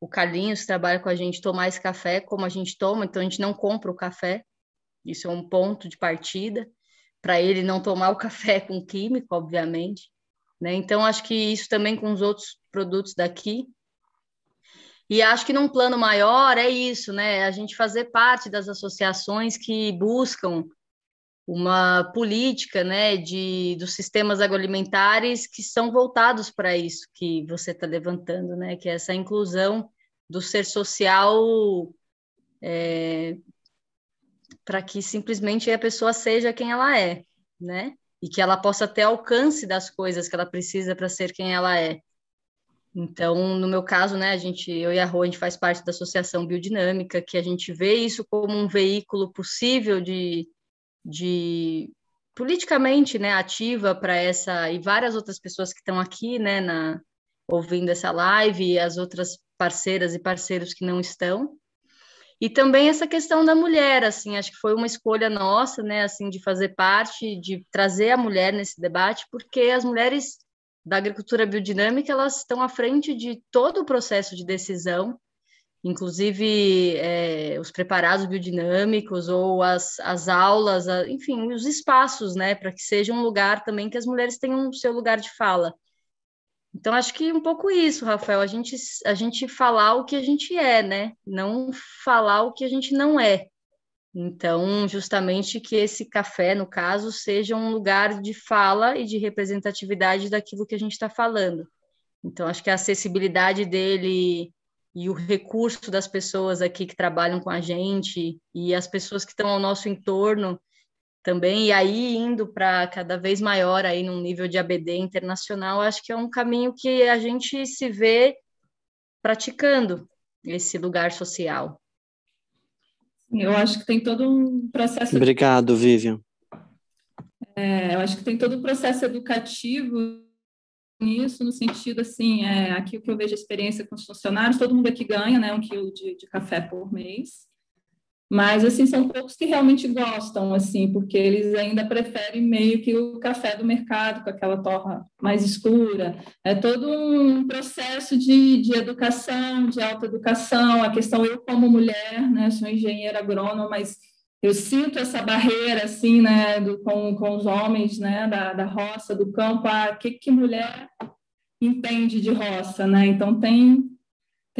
o Carlinhos, que trabalha com a gente, tomar esse café como a gente toma. Então, a gente não compra o café. Isso é um ponto de partida para ele não tomar o café com químico, obviamente, né? Então, acho que isso também com os outros produtos daqui. E acho que num plano maior é isso, né? A gente fazer parte das associações que buscam uma política, né, dos sistemas agroalimentares que são voltados para isso que você está levantando, né? Que é essa inclusão do ser social para que simplesmente a pessoa seja quem ela é, né? E que ela possa ter alcance das coisas que ela precisa para ser quem ela é. Então, no meu caso, né, eu e a Rô, a gente faz parte da Associação Biodinâmica, que a gente vê isso como um veículo possível de politicamente, né, ativa para essa e várias outras pessoas que estão aqui, né, ouvindo essa live e as outras parceiras e parceiros que não estão. E também essa questão da mulher, assim, acho que foi uma escolha nossa, né, assim, de fazer parte, de trazer a mulher nesse debate, porque as mulheres da agricultura biodinâmica, elas estão à frente de todo o processo de decisão, inclusive os preparados biodinâmicos ou as aulas, enfim, os espaços, né, para que seja um lugar também que as mulheres tenham o seu lugar de fala. Então, acho que um pouco isso, Rafael, a gente falar o que a gente é, né? Não falar o que a gente não é. Então, justamente que esse café, no caso, seja um lugar de fala e de representatividade daquilo que a gente está falando. Então, acho que a acessibilidade dele e o recurso das pessoas aqui que trabalham com a gente e as pessoas que estão ao nosso entorno também, e aí indo para cada vez maior aí num nível de ABD internacional, acho que é um caminho que a gente se vê praticando esse lugar social. Eu acho que tem todo um processo... Obrigado, Vivian. Eu acho que tem todo um processo educativo nisso, no sentido, assim, aqui o que eu vejo a experiência com os funcionários, todo mundo aqui ganha, né, 1 quilo de café por mês, mas, assim, são poucos que realmente gostam, assim, porque eles ainda preferem meio que o café do mercado, com aquela torra mais escura. É todo um processo de educação, de autoeducação, a questão, eu como mulher, né, sou engenheira agrônoma, mas eu sinto essa barreira, assim, né, com os homens, né, da roça, do campo, que mulher entende de roça, né? Então, tem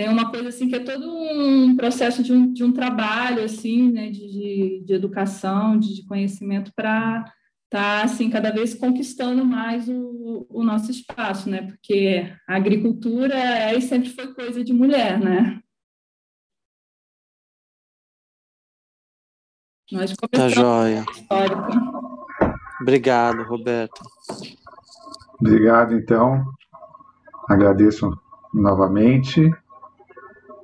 uma coisa assim que é todo um processo de um trabalho assim, né, de educação, de conhecimento para estar assim cada vez conquistando mais o nosso espaço, né? Porque a agricultura sempre foi coisa de mulher, né? Nós Tá joia. Histórica. Obrigado, Roberto. Obrigado, então. Agradeço novamente.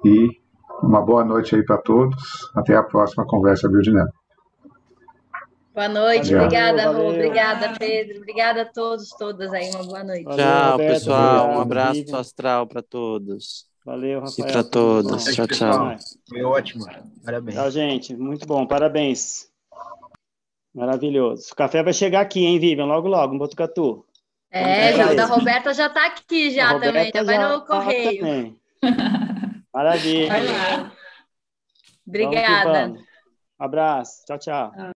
E uma boa noite aí para todos. Até a próxima conversa biodinâmica. Boa noite, Valeu. obrigada, Rô, Valeu. obrigada, Pedro, obrigada a todos, todas aí, uma boa noite. Valeu, Tchau, Roberto, pessoal. obrigado, Um abraço Vivian. astral para todos. Valeu, E Rafael. para tudo todos. bom. Tchau, tchau. Foi ótimo. Parabéns. Tchau, gente. Muito bom. Parabéns. Maravilhoso. O café vai chegar aqui, hein, Vivian? Logo, logo, em Botucatu. O da Roberta já está aqui já também, já vai no correio. Também. Maravilha. Vai lá. Obrigada. Vamos que vamos. Abraço. Tchau, tchau.